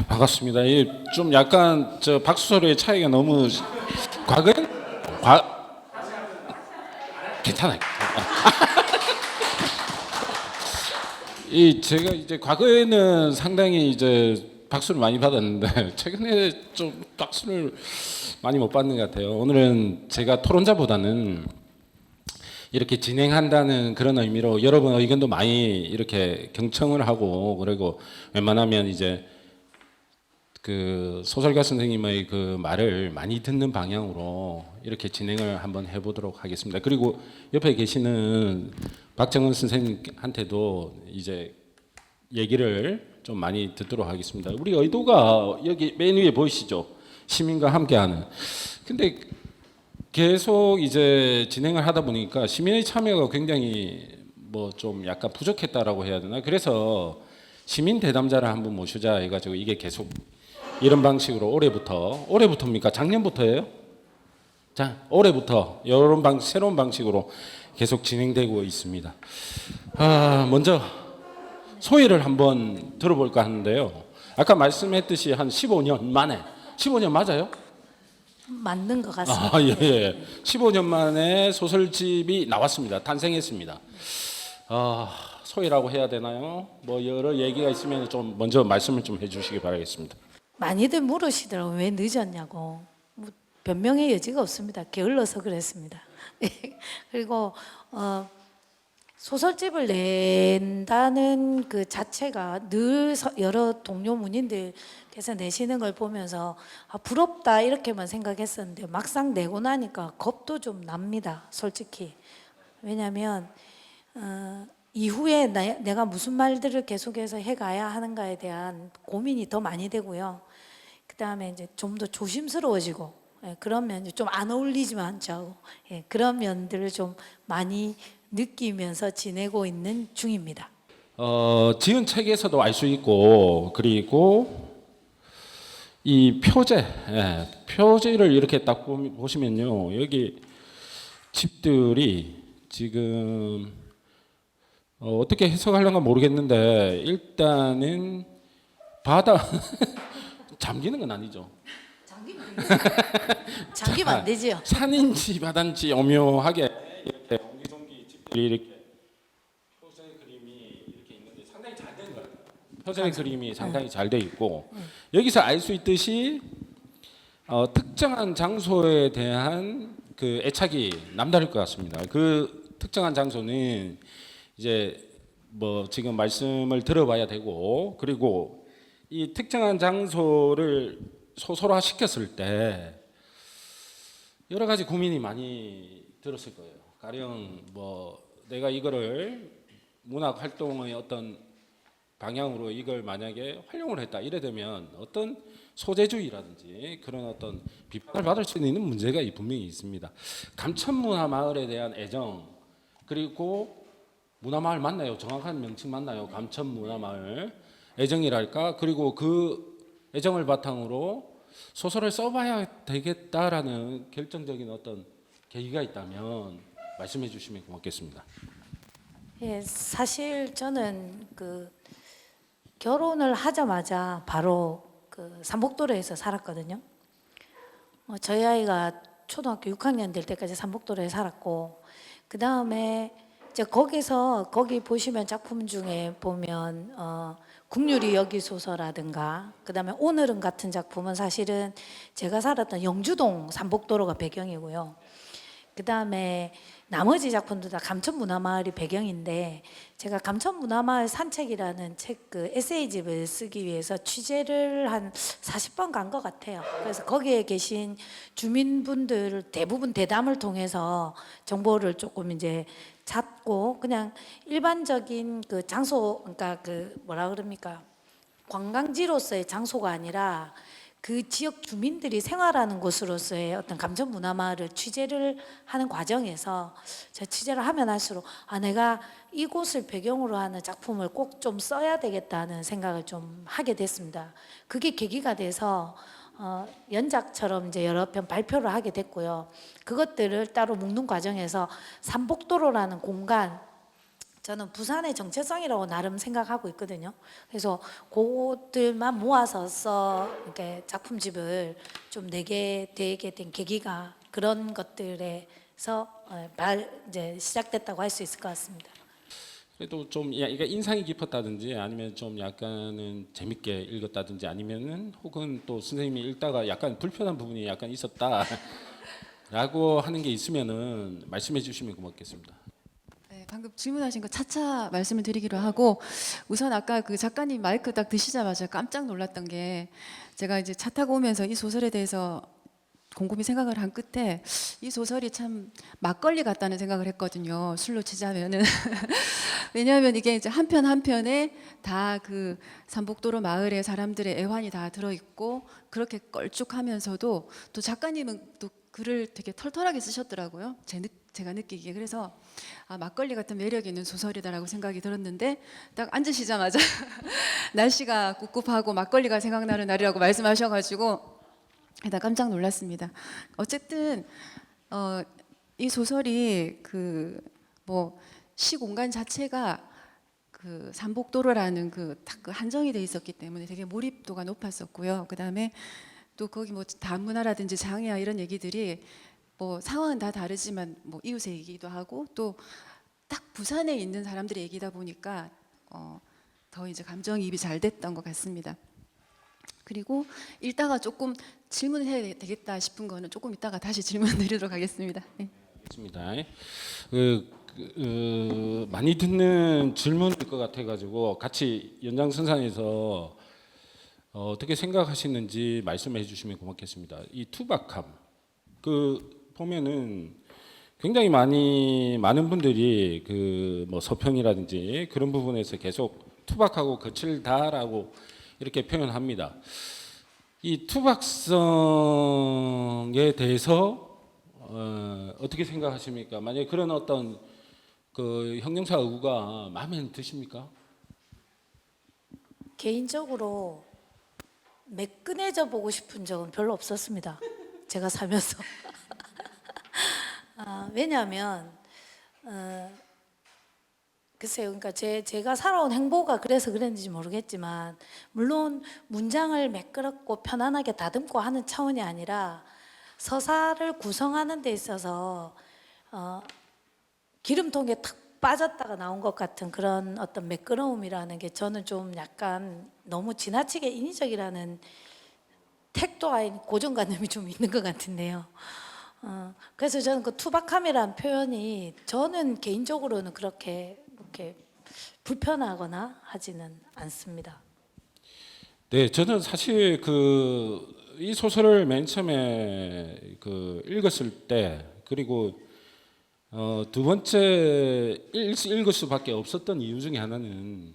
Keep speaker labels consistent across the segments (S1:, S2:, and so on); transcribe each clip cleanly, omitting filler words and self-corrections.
S1: 반갑습니다. 좀 약간 저 박수 소리의 차이가 너무 과거에 과 괜찮아요. 이 제가 이제 과거에는 상당히 이제 박수를 많이 받았는데 최근에 좀 박수를 많이 못 받는 것 같아요. 오늘은 제가 토론자보다는 이렇게 진행한다는 그런 의미로 여러분 의견도 많이 이렇게 경청을 하고, 그리고 웬만하면 이제 그 소설가 선생님의 그 말을 많이 듣는 방향으로 이렇게 진행을 한번 해보도록 하겠습니다. 그리고 옆에 계시는 박정은 선생님한테도 이제 얘기를 좀 많이 듣도록 하겠습니다. 우리 의도가 여기 맨 위에 보이시죠? 시민과 함께하는. 근데 계속 이제 진행을 하다 보니까 시민의 참여가 굉장히 뭐 좀 약간 부족했다라고 해야 되나? 그래서 시민 대담자를 한번 모시자 해가지고 이게 계속 이런 방식으로 올해부터입니까? 작년부터예요? 자, 올해부터 이런 새로운 방식으로 계속 진행되고 있습니다. 먼저 소회를 한번 들어볼까 하는데요. 아까 말씀했듯이 한 15년 만에, 15년 맞아요?
S2: 맞는 것 같습니다.
S1: 예, 예. 15년 만에 소설집이 나왔습니다. 탄생했습니다. 소회라고 해야 되나요? 뭐 여러 얘기가 있으면 좀 먼저 말씀을 좀 해주시기 바라겠습니다.
S2: 많이들 물으시더라고요. 왜 늦었냐고. 뭐 변명의 여지가 없습니다. 게을러서 그랬습니다. 그리고 소설집을 낸다는 그 자체가 늘 여러 동료 문인들께서 내시는 걸 보면서 부럽다 이렇게만 생각했었는데 막상 내고 나니까 겁도 좀 납니다. 솔직히. 왜냐하면 이후에 내가 무슨 말들을 계속해서 해가야 하는가에 대한 고민이 더 많이 되고요. 그 다음에 이제 좀 더 조심스러워지고, 그런 면, 좀 안 어울리지만 않죠. 그런 면들을 좀 많이 느끼면서 지내고 있는 중입니다.
S1: 지은 책에서도 알 수 있고, 그리고 이 표제를 이렇게 딱 보시면요, 여기 집들이 지금 어떻게 해석하려는가 모르겠는데, 일단은 바다 잠기는 건 아니죠.
S2: 잠기면 안 되지요.
S1: 산인지 바다인지 오묘하게 이렇게 옹기종기 집들이 이렇게 표제 그림이 이렇게 있는데 상당히 잘 된 거예요. 표제 그림이 상당히 잘 돼 있고, 여기서 알 수 있듯이 특정한 장소에 대한 그 애착이 남다를 것 같습니다. 그 특정한 장소는 이제 뭐 지금 말씀을 들어봐야 되고, 그리고 이 특정한 장소를 소설화 시켰을 때 여러 가지 고민이 많이 들었을 거예요. 가령 뭐 내가 이거를 문학 활동의 어떤 방향으로 이걸 만약에 활용을 했다 이래 되면 어떤 소재주의라든지 그런 어떤 비판을 받을 수 있는 문제가 분명히 있습니다. 감천문화 마을에 대한 애정, 그리고 문화마을 맞나요? 정확한 명칭 맞나요? 감천문화마을 애정이랄까? 그리고 그 애정을 바탕으로 소설을 써봐야 되겠다라는 결정적인 어떤 계기가 있다면 말씀해 주시면 고맙겠습니다.
S2: 예, 사실 저는 그 결혼을 하자마자 바로 그 삼복도로에서 살았거든요. 저희 아이가 초등학교 6학년 될 때까지 삼복도로에 살았고, 그 다음에 이제 거기 보시면 작품 중에 보면 국유리 여기소서라든가, 그 다음에 오늘은 같은 작품은 사실은 제가 살았던 영주동 삼복도로가 배경이고요. 그 다음에 나머지 작품도 다 감천문화마을이 배경인데, 제가 감천문화마을 산책이라는 책 그 에세이집을 쓰기 위해서 취재를 한 40번 간 것 같아요. 그래서 거기에 계신 주민분들 대부분 대담을 통해서 정보를 조금 이제 찾고, 그냥 일반적인 그 장소, 그러니까 그 뭐라 그럽니까, 관광지로서의 장소가 아니라 그 지역 주민들이 생활하는 곳으로서의 어떤 감천문화마을을 취재를 하는 과정에서 제가 취재를 하면 할수록 내가 이곳을 배경으로 하는 작품을 꼭 좀 써야 되겠다는 생각을 좀 하게 됐습니다. 그게 계기가 돼서 연작처럼 이제 여러 편 발표를 하게 됐고요. 그것들을 따로 묶는 과정에서 삼복도로라는 공간, 저는 부산의 정체성이라고 나름 생각하고 있거든요. 그래서 그것들만 모아서 이렇게 작품집을 좀 내게 되게 된 계기가 그런 것들에서 이제 시작됐다고 할 수 있을 것 같습니다.
S1: 그래도 좀 이게 인상이 깊었다든지 아니면 좀 약간은 재밌게 읽었다든지 아니면은 혹은 또 선생님이 읽다가 약간 불편한 부분이 약간 있었다라고 하는 게 있으면은 말씀해 주시면 고맙겠습니다.
S3: 네, 방금 질문하신 거 차차 말씀을 드리기로 하고 우선 아까 그 작가님 마이크 딱 드시자마자 깜짝 놀랐던 게 제가 이제 차 타고 오면서 이 소설에 대해서 곰곰이 생각을 한 끝에 이 소설이 참 막걸리 같다는 생각을 했거든요. 술로 치자면은 왜냐하면 이게 이제 한 편 한 편에 다 그 삼복도로 마을의 사람들의 애환이 다 들어있고 그렇게 걸쭉하면서도 또 작가님은 또 글을 되게 털털하게 쓰셨더라고요. 제가 느끼기에 그래서 막걸리 같은 매력 있는 소설이다라고 생각이 들었는데 딱 앉으시자마자 날씨가 꿉꿉하고 막걸리가 생각나는 날이라고 말씀하셔가지고 나 깜짝 놀랐습니다. 어쨌든 이 소설이 그 뭐 시공간 자체가 그 삼복도로라는 딱 그 한정이 돼 있었기 때문에 되게 몰입도가 높았었고요. 그다음에 또 거기 뭐 다문화라든지 장애아 이런 얘기들이 뭐 상황은 다 다르지만 뭐 이웃의 얘기도 하고 또 딱 부산에 있는 사람들의 얘기다 보니까 더 이제 감정이입이 잘 됐던 것 같습니다. 그리고 읽다가 조금 질문을 해야 되겠다 싶은 거는 조금 이따가 다시 질문 드리도록 하겠습니다. 네.
S1: 알겠습니다. 많이 듣는 질문일 것 같아가지고 같이 연장선상에서 어떻게 생각하시는지 말씀해 주시면 고맙겠습니다. 이 투박함 보면은 굉장히 많은 분들이 뭐 서평이라든지 그런 부분에서 계속 투박하고 거칠다라고 이렇게 표현합니다. 이 투박성에 대해서 어떻게 생각하십니까? 만약에 그런 어떤 그 형용사 어구가 마음에 드십니까?
S2: 개인적으로 매끈해져 보고 싶은 적은 별로 없었습니다. 제가 살면서. 왜냐하면 글쎄요, 그러니까 제가 살아온 행보가 그래서 그랬는지 모르겠지만 물론 문장을 매끄럽고 편안하게 다듬고 하는 차원이 아니라 서사를 구성하는 데 있어서 기름통에 탁 빠졌다가 나온 것 같은 그런 어떤 매끄러움이라는 게 저는 좀 약간 너무 지나치게 인위적이라는 택도 아닌 고정관념이 좀 있는 것 같은데요. 그래서 저는 그 투박함이라는 표현이 저는 개인적으로는 그렇게 불편하거나 하지는 않습니다.
S1: 네, 저는 사실 이 소설을 맨 처음에 읽었을 때 그리고 두 번째 읽을 수밖에 없었던 이유 중에 하나는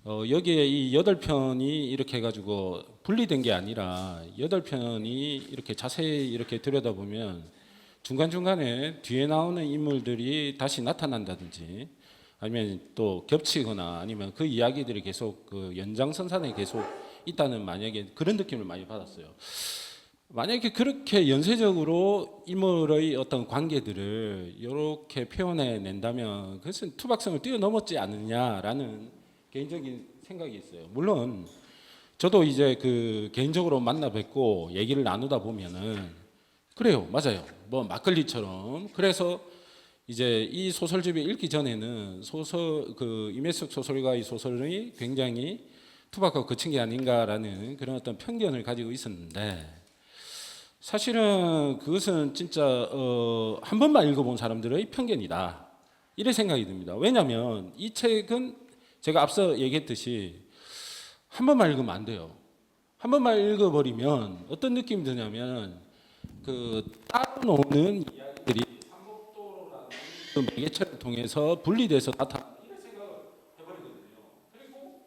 S1: 여기에 이 8편이 이렇게 해가지고 분리된 게 아니라 8편이 이렇게 자세히 이렇게 들여다보면 중간중간에 뒤에 나오는 인물들이 다시 나타난다든지 아니면 또 겹치거나 아니면 그 이야기들이 계속 그 연장선상에 계속 있다는 만약에 그런 느낌을 많이 받았어요. 만약에 그렇게 연쇄적으로 인물의 어떤 관계들을 이렇게 표현해 낸다면 그것은 투박성을 뛰어넘었지 않느냐라는 개인적인 생각이 있어요. 물론 저도 이제 개인적으로 만나 뵙고 얘기를 나누다 보면은 그래요, 맞아요. 뭐 막걸리처럼 그래서 이제 이 소설집을 읽기 전에는 임혜숙 소설가의 소설이 굉장히 투박하고 거친 게 아닌가라는 그런 어떤 편견을 가지고 있었는데 사실은 그것은 진짜 한 번만 읽어본 사람들의 편견이다 이래 생각이 듭니다. 왜냐하면 이 책은 제가 앞서 얘기했듯이 한 번만 읽으면 안 돼요. 한 번만 읽어버리면 어떤 느낌이 드냐면 따로 노는 이야기들이 삼복도라는 그 매개체를 통해서 분리돼서 나타나는 이런 생각을 해버리거든요. 그리고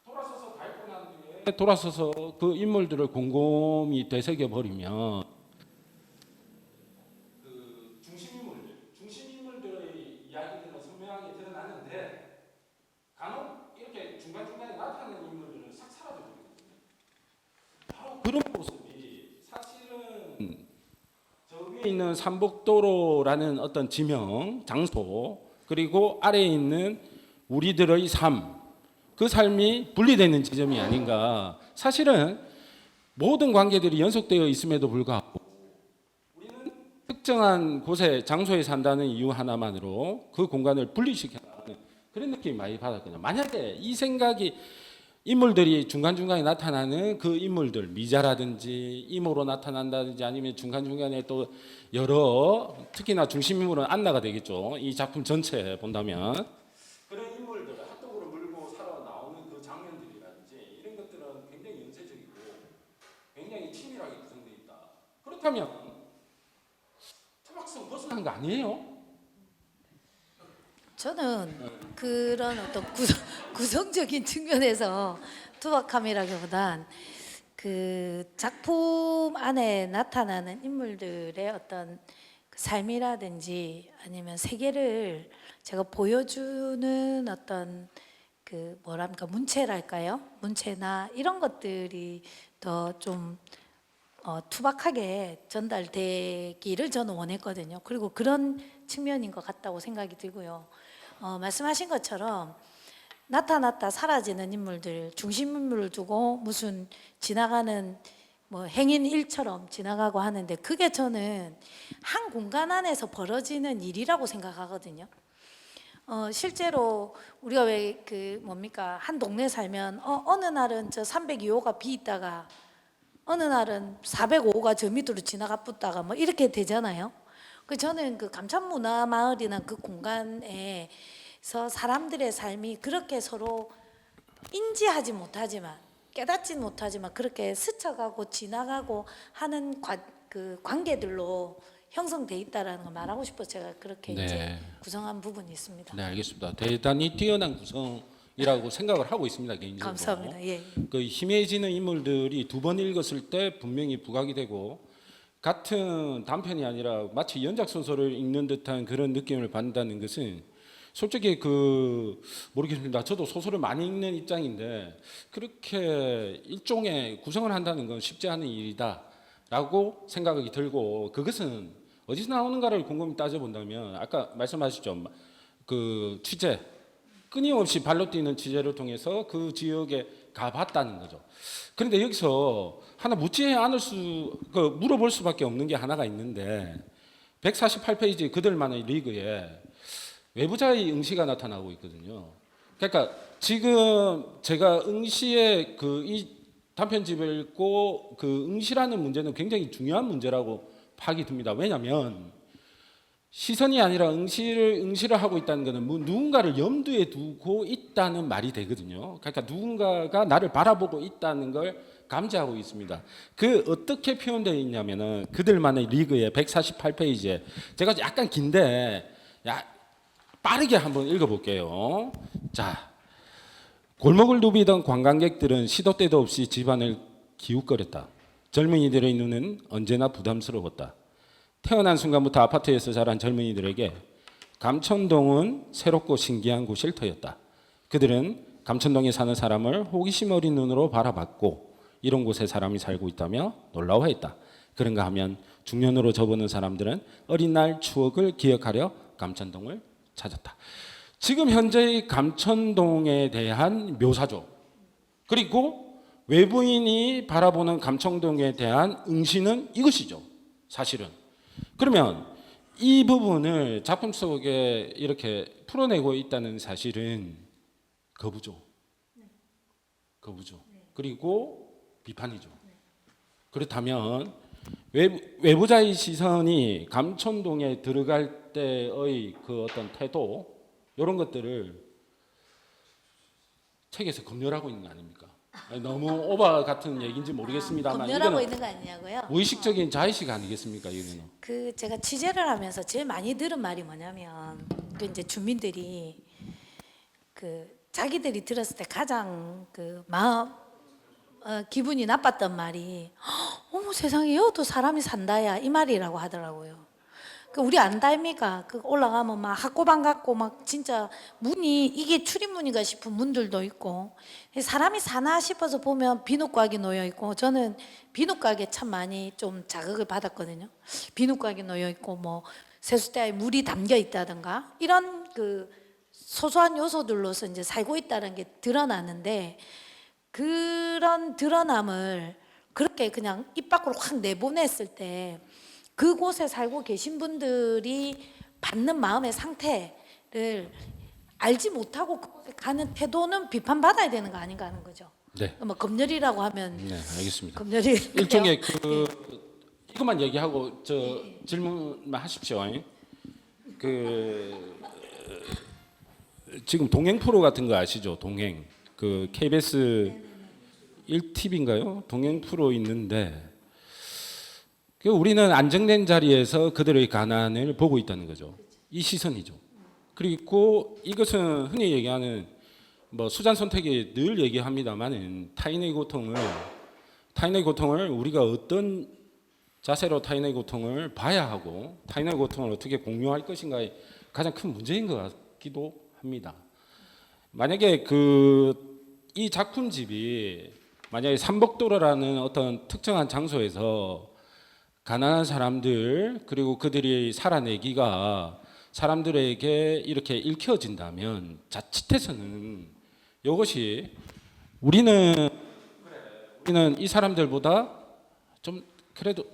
S1: 돌아서서 다 읽고 난 뒤에 돌아서서 그 인물들을 곰곰이 되새겨버리면 중심인물들의 이야기들은 선명하게 드러나는데 간혹 이렇게 중간중간에 나타나는 인물들은 싹 사라져버리거든요. 바로 그런 모습이 사실은 저 위에 있는 삼복도로라는 어떤 지명, 장소 그리고 아래에 있는 우리들의 삶, 그 삶이 분리되는 지점이 아닌가. 사실은 모든 관계들이 연속되어 있음에도 불구하고 우리는 특정한 곳에 장소에 산다는 이유 하나만으로 그 공간을 분리시켜는 그런 느낌이 많이 받았거든요. 만약에 이 생각이 인물들이 중간중간에 나타나는 그 인물들, 미자라든지 이모로 나타난다든지 아니면 중간중간에 또 여러 특히나 중심 인물은 안나가 되겠죠. 이 작품 전체에 본다면 그런 인물들을 핫도그로 물고 살아 나오는 그 장면들이라든지 이런 것들은 굉장히 연쇄적이고 굉장히 치밀하게 구성되어 있다. 그렇다면 철학성 벗어난 거 아니에요?
S2: 저는 그런 어떤 구성적인 측면에서 투박함이라기보단 그 작품 안에 나타나는 인물들의 어떤 그 삶이라든지 아니면 세계를 제가 보여주는 어떤 그 뭐랍니까 문체랄까요? 문체나 이런 것들이 더 좀 투박하게 전달되기를 저는 원했거든요. 그리고 그런 측면인 것 같다고 생각이 들고요. 말씀하신 것처럼 나타났다 사라지는 인물들, 중심 인물을 두고 무슨 지나가는 뭐 행인 일처럼 지나가고 하는데 그게 저는 한 공간 안에서 벌어지는 일이라고 생각하거든요. 실제로 우리가 왜 그 뭡니까 한 동네 살면 어느 날은 저 302호가 비 있다가 어느 날은 405호가 저 밑으로 지나가 붙다가 뭐 이렇게 되잖아요. 그 저는 그 감천문화마을이나 그 공간에서 사람들의 삶이 그렇게 서로 인지하지 못하지만 깨닫지 못하지만 그렇게 스쳐가고 지나가고 하는 그 관계들로 형성돼 있다라는 걸 말하고 싶어서 제가 그렇게
S1: 네.
S2: 이제 구성한 부분이 있습니다.
S1: 네, 알겠습니다. 대단히 뛰어난 구성이라고 생각을 하고 있습니다, 개인적으로.
S2: 감사합니다. 예.
S1: 그 희미해지는 인물들이 두 번 읽었을 때 분명히 부각이 되고 같은 단편이 아니라 마치 연작 소설을 읽는 듯한 그런 느낌을 받는다는 것은 솔직히 그 모르겠습니다. 저도 소설을 많이 읽는 입장인데 그렇게 일종의 구성을 한다는 건 쉽지 않은 일이다라고 생각이 들고 그것은 어디서 나오는가를 곰곰이 따져본다면 아까 말씀하셨죠. 그 취재 끊임없이 발로 뛰는 취재를 통해서 그 지역에 가봤다는 거죠. 그런데 여기서 하나 묻지 않을 물어볼 수밖에 없는 게 하나가 있는데 148페이지 그들만의 리그에 외부자의 응시가 나타나고 있거든요. 그러니까 지금 제가 응시의 이 단편집을 읽고 그 응시라는 문제는 굉장히 중요한 문제라고 파악이 듭니다. 왜냐하면 시선이 아니라 응시를 하고 있다는 것은 누군가를 염두에 두고 있다는 말이 되거든요. 그러니까 누군가가 나를 바라보고 있다는 걸 감지하고 있습니다. 그 어떻게 표현되어 있냐면은 그들만의 리그의 148페이지에 제가 약간 긴데 빠르게 한번 읽어볼게요. 자, 골목을 누비던 관광객들은 시도 때도 없이 집안을 기웃거렸다. 젊은이들의 눈은 언제나 부담스러웠다. 태어난 순간부터 아파트에서 자란 젊은이들에게 감천동은 새롭고 신기한 곳일터였다. 그들은 감천동에 사는 사람을 호기심 어린 눈으로 바라봤고 이런 곳에 사람이 살고 있다며 놀라워했다. 그런가 하면 중년으로 접어든 사람들은 어린 날 추억을 기억하려 감천동을 찾았다. 지금 현재의 감천동에 대한 묘사죠. 그리고 외부인이 바라보는 감천동에 대한 응시는 이것이죠. 사실은. 그러면 이 부분을 작품 속에 이렇게 풀어내고 있다는 사실은 거부죠. 거부죠. 그리고 비판이죠. 그렇다면 외부자의 시선이 감천동에 들어갈 때의 그 어떤 태도 이런 것들을 책에서 검열하고 있는 거 아닙니까? 너무 오바 같은 얘기인지 모르겠습니다만
S2: 검열하고
S1: 이거는
S2: 있는 거 아니냐고요?
S1: 무의식적인 자의식 아니겠습니까? 이거는.
S2: 그 제가 취재를 하면서 제일 많이 들은 말이 뭐냐면 그 이제 주민들이 그 자기들이 들었을 때 가장 그 마음 기분이 나빴던 말이 어머 세상에 여도 사람이 산다야 이 말이라고 하더라고요. 그 우리 안다입니까? 그 올라가면 막 학고방 같고 막 진짜 문이 이게 출입문인가 싶은 문들도 있고 사람이 사나 싶어서 보면 비누곽이 놓여 있고 저는 비누곽에 참 많이 좀 자극을 받았거든요. 비누곽이 놓여 있고 뭐 세숫대에 물이 담겨 있다든가 이런 그 소소한 요소들로서 이제 살고 있다는 게 드러나는데 그런 드러남을 그렇게 그냥 입 밖으로 확 내보냈을 때 그곳에 살고 계신 분들이 받는 마음의 상태를 알지 못하고 그곳에 가는 태도는 비판받아야 되는 거 아닌가 하는 거죠.
S1: 네.
S2: 뭐 검열이라고 하면
S1: 네, 알겠습니다.
S2: 검열이
S1: 일종의 이것만 얘기하고 저 질문만 하십시오. 그 지금 동행 프로 같은 거 아시죠? 동행 그 KBS 1TV인가요? 동행 프로 있는데 그 우리는 안정된 자리에서 그들의 가난을 보고 있다는 거죠. 이 시선이죠. 그리고 이것은 흔히 얘기하는 뭐 수잔 선택이 늘 얘기합니다만은 타인의 고통을 우리가 어떤 자세로 타인의 고통을 봐야 하고 타인의 고통을 어떻게 공유할 것인가의 가장 큰 문제인 것 같기도 합니다. 만약에 이 작품집이 만약에 삼복도로라는 어떤 특정한 장소에서 가난한 사람들 그리고 그들이 살아내기가 사람들에게 이렇게 읽혀진다면 자칫해서는 이것이 우리는 이 사람들보다 좀 그래도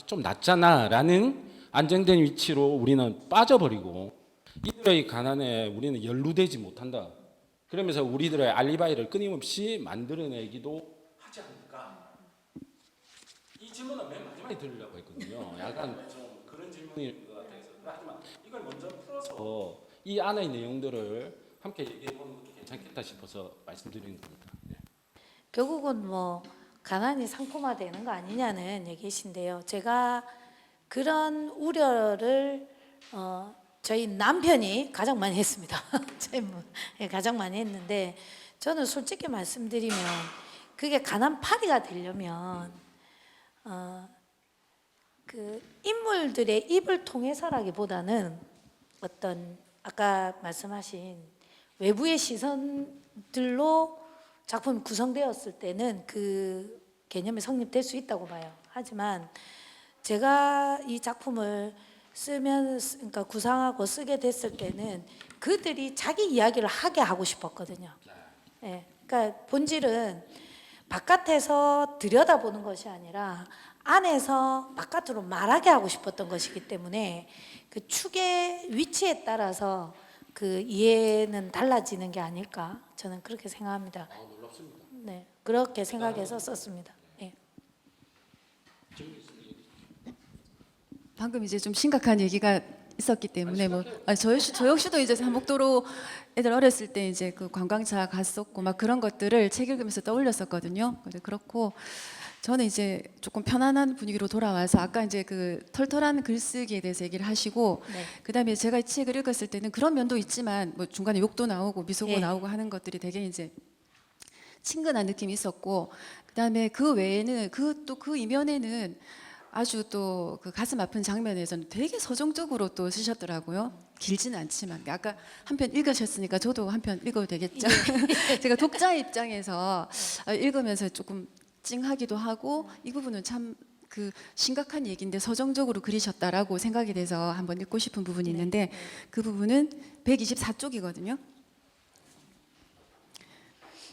S1: 좀 낫잖아라는 안정된 위치로 우리는 빠져버리고 이들의 가난에 우리는 연루되지 못한다. 그러면서 우리들의 알리바이를 끊임없이 만들어내기도 하지 않을까. 이 질문은 맨 마지막에 드리려고 했거든요. 약간 좀 그런 질문일 것 같아서. 하지만 이걸 먼저 풀어서 이 안의 내용들을 함께 얘기해보는 것도 괜찮겠다 싶어서 말씀드리는 겁니다. 네.
S2: 결국은 뭐 가난이 상품화되는 거 아니냐는 얘기신데요. 제가 그런 우려를 저희 남편이 가장 많이 했습니다. 가장 많이 했는데 저는 솔직히 말씀드리면 그게 가난파리가 되려면 그 인물들의 입을 통해서라기보다는 어떤 아까 말씀하신 외부의 시선들로 작품이 구성되었을 때는 그 개념이 성립될 수 있다고 봐요. 하지만 제가 이 작품을 그러니까 구상하고 쓰게 됐을 때는 그들이 자기 이야기를 하게 하고 싶었거든요. 예, 그러니까 본질은 바깥에서 들여다보는 것이 아니라 안에서 바깥으로 말하게 하고 싶었던 것이기 때문에 그 축의 위치에 따라서 그 이해는 달라지는 게 아닐까 저는 그렇게 생각합니다.
S1: 놀랍습니다.
S2: 네, 그렇게 생각해서 썼습니다. 예.
S3: 방금 이제 좀 심각한 얘기가 있었기 때문에 저 역시도 이제 삼복도로 애들 어렸을 때 이제 그 관광차 갔었고 막 그런 것들을 책 읽으면서 떠올렸었거든요. 그래서 그렇고 저는 이제 조금 편안한 분위기로 돌아와서 아까 이제 그 털털한 글쓰기에 대해서 얘기를 하시고
S2: 네.
S3: 그다음에 제가 이 책을 읽었을 때는 그런 면도 있지만 뭐 중간에 욕도 나오고 미소도
S2: 예.
S3: 나오고 하는 것들이 되게 이제 친근한 느낌이 있었고 그다음에 그 외에는 그 이면에는 아주 또 그 가슴 아픈 장면에서는 되게 서정적으로 또 쓰셨더라고요. 길지는 않지만 아까 한 편 읽으셨으니까 저도 한 편 읽어도 되겠죠. 제가 독자 입장에서 읽으면서 조금 찡하기도 하고 이 부분은 참 그 심각한 얘기인데 서정적으로 그리셨다라고 생각이 돼서 한번 읽고 싶은 부분이 있는데 그 부분은 124쪽이거든요.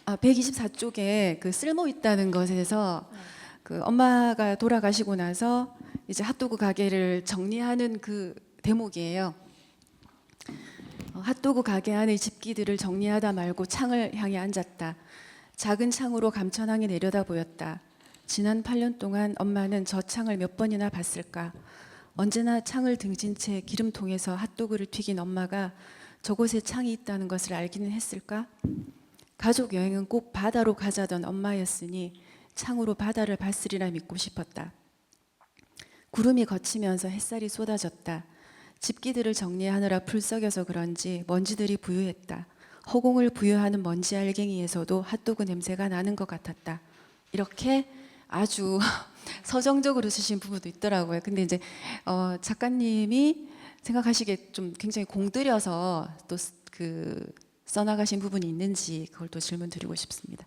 S3: 124쪽에 그 쓸모 있다는 것에서 그 엄마가 돌아가시고 나서 이제 핫도그 가게를 정리하는 그 대목이에요. 핫도그 가게 안의 집기들을 정리하다 말고 창을 향해 앉았다. 작은 창으로 감천항이 내려다 보였다. 지난 8년 동안 엄마는 저 창을 몇 번이나 봤을까. 언제나 창을 등진 채 기름통에서 핫도그를 튀긴 엄마가 저곳에 창이 있다는 것을 알기는 했을까? 가족 여행은 꼭 바다로 가자던 엄마였으니 창으로 바다를 봤으리라 믿고 싶었다. 구름이 걷히면서 햇살이 쏟아졌다. 집기들을 정리하느라 풀 썩여서 그런지 먼지들이 부유했다. 허공을 부유하는 먼지 알갱이에서도 핫도그 냄새가 나는 것 같았다. 이렇게 아주 서정적으로 쓰신 부분도 있더라고요. 근데 이제 작가님이 생각하시기에 좀 굉장히 공들여서 또 그 써나가신 부분이 있는지 그걸 또 질문 드리고 싶습니다.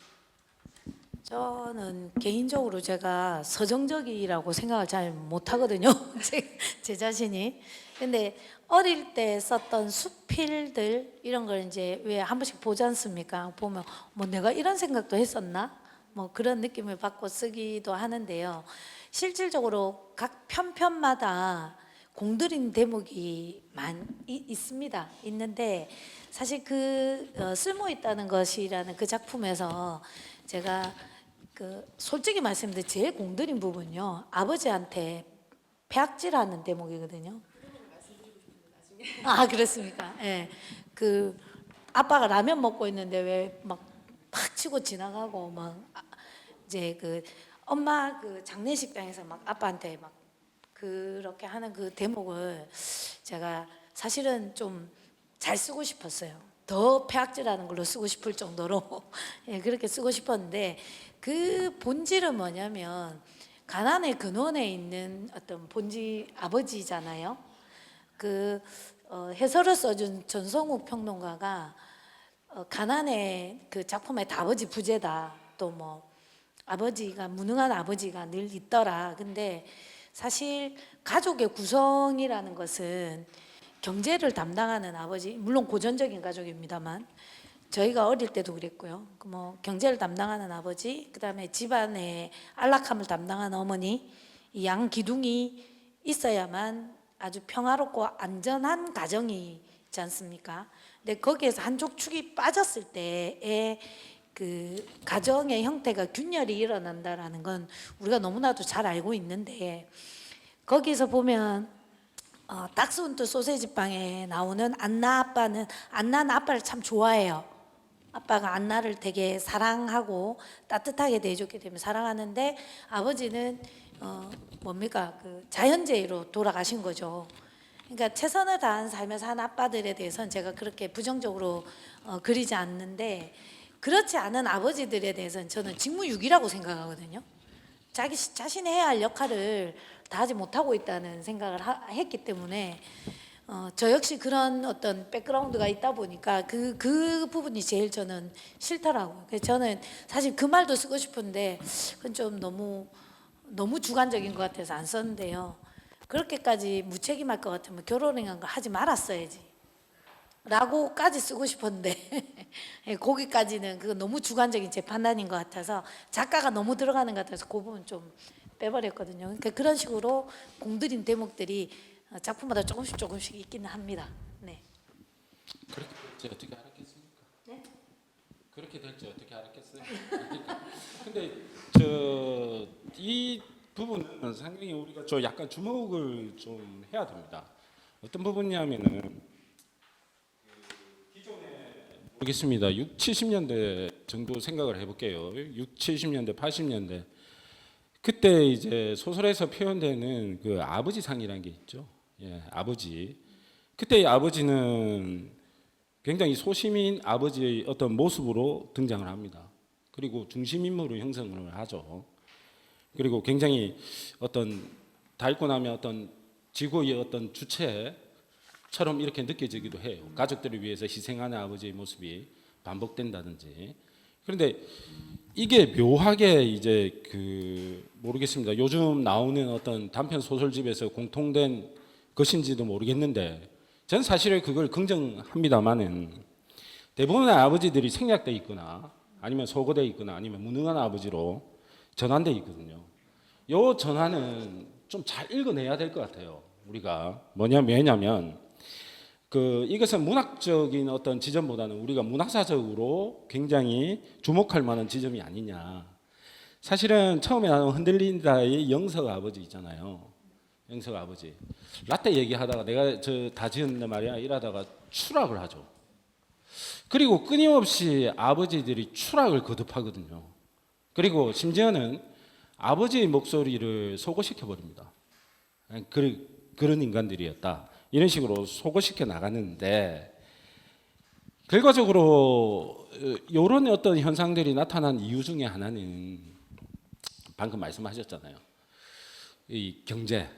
S2: 저는 개인적으로 제가 서정적이라고 생각을 잘 못하거든요. 제 자신이. 근데 어릴 때 썼던 수필들 이런 걸 이제 왜 한 번씩 보지 않습니까? 보면 뭐 내가 이런 생각도 했었나? 뭐 그런 느낌을 받고 쓰기도 하는데요. 실질적으로 각 편편마다 공들인 대목이 있습니다. 있는데 사실 그 쓸모 있다는 것이라는 그 작품에서 제가 그 솔직히 말씀드리면 제일 공들인 부분요. 아버지한테 폐악질하는 대목이거든요. 아 그렇습니까? 예. 그 아빠가 라면 먹고 있는데 왜 막 팍 치고 지나가고 막 이제 그 엄마 그 장례식장에서 막 아빠한테 막 그렇게 하는 그 대목을 제가 사실은 좀 잘 쓰고 싶었어요. 더 폐악질하는 걸로 쓰고 싶을 정도로 예, 그렇게 쓰고 싶었는데 그 본질은 뭐냐면 가난의 근원에 있는 어떤 본질 아버지잖아요. 그 해설을 써준 전성욱 평론가가 가난의 그 작품의 아버지 부재다. 또 뭐 아버지가 무능한 아버지가 늘 있더라. 근데 사실 가족의 구성이라는 것은 경제를 담당하는 아버지, 물론 고전적인 가족입니다만 저희가 어릴 때도 그랬고요. 뭐 경제를 담당하는 아버지, 그다음에 집안의 안락함을 담당하는 어머니, 이 양 기둥이 있어야만 아주 평화롭고 안전한 가정이 있지 않습니까? 근데 거기에서 한쪽 축이 빠졌을 때의 그 가정의 형태가 균열이 일어난다라는 건 우리가 너무나도 잘 알고 있는데 거기서 보면 닥스훈트 소세지 빵에 나오는 안나 아빠는 안나는 아빠를 참 좋아해요. 아빠가 안나를 되게 사랑하고 따뜻하게 대해줬기 때문에 사랑하는데 아버지는 뭡니까 그 자연재해로 돌아가신 거죠. 그러니까 최선을 다한 삶을 산 아빠들에 대해서는 제가 그렇게 부정적으로 그리지 않는데 그렇지 않은 아버지들에 대해서는 저는 직무유기라고 생각하거든요. 자신이 해야 할 역할을 다 하지 못하고 있다는 생각을 했기 때문에 저 역시 그런 어떤 백그라운드가 있다 보니까 그 부분이 제일 저는 싫더라고요. 그래서 저는 사실 그 말도 쓰고 싶은데 그건 좀 너무 주관적인 것 같아서 안 썼는데요. 그렇게까지 무책임할 것 같으면 결혼한 거 하지 말았어야지 라고까지 쓰고 싶었는데 거기까지는 그거 너무 주관적인 제 판단인 것 같아서 작가가 너무 들어가는 것 같아서 그 부분 좀 빼버렸거든요. 그러니까 그런 식으로 공들인 대목들이 작품마다 조금씩 있기는 합니다. 네.
S1: 그렇게 될지 어떻게 알았겠습니까?
S2: 네?
S1: 그렇게 될지 어떻게 알았겠어요? 근데 이 부분은 상당히 우리가 좀 약간 주목을 좀 해야 됩니다. 어떤 부분이냐면은 모르겠습니다. 6, 70년대 정도 생각을 해볼게요. 6, 70년대, 80년대 그때 이제 소설에서 표현되는 그 아버지상이라는 게 있죠. 예, 아버지. 그때 의 아버지는 굉장히 소시민 아버지의 어떤 모습으로 등장을 합니다. 그리고 중심 인물을 형성을 하죠. 그리고 굉장히 어떤 닳고 나면 어떤 지구의 어떤 주체처럼 이렇게 느껴지기도 해요. 가족들을 위해서 희생하는 아버지의 모습이 반복된다든지. 그런데 이게 묘하게 이제 그 모르겠습니다. 요즘 나오는 어떤 단편 소설집에서 공통된 것인지도 모르겠는데 저는 사실 그걸 긍정합니다만은 대부분의 아버지들이 생략돼 있거나 아니면 소거돼 있거나 아니면 무능한 아버지로 전환돼 있거든요. 요 전환은 좀 잘 읽어내야 될 것 같아요. 우리가 왜냐면 이것은 문학적인 어떤 지점보다는 우리가 문학사적으로 굉장히 주목할 만한 지점이 아니냐. 사실은 처음에 나온 흔들린다의 영석 아버지 있잖아요. 영석 아버지. 라떼 얘기하다가 내가 다 지었는데 말이야 이러다가 추락을 하죠. 그리고 끊임없이 아버지들이 추락을 거듭하거든요. 그리고 심지어는 아버지의 목소리를 소거시켜 버립니다. 그런 인간들이었다. 이런 식으로 소거시켜 나가는데 결과적으로 이런 어떤 현상들이 나타난 이유 중에 하나는 방금 말씀하셨잖아요. 이 경제,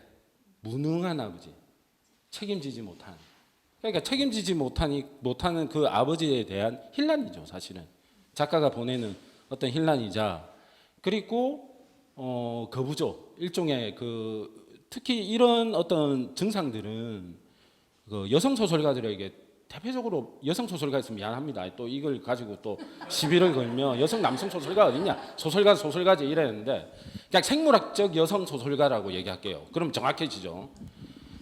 S1: 무능한 아버지, 책임지지 못한. 그러니까 책임지지 못하는 그 아버지에 대한 혼란이죠, 사실은. 작가가 보내는 어떤 혼란이자 그리고 거부죠. 일종의 특히 이런 어떤 증상들은 그 여성 소설가들에게 대표적으로 여성 소설가에서 미안합니다. 또 이걸 가지고 또 시비를 걸면 여성 남성 소설가 어딨냐? 소설가지 이랬는데 그냥 생물학적 여성 소설가라고 얘기할게요. 그럼 정확해지죠.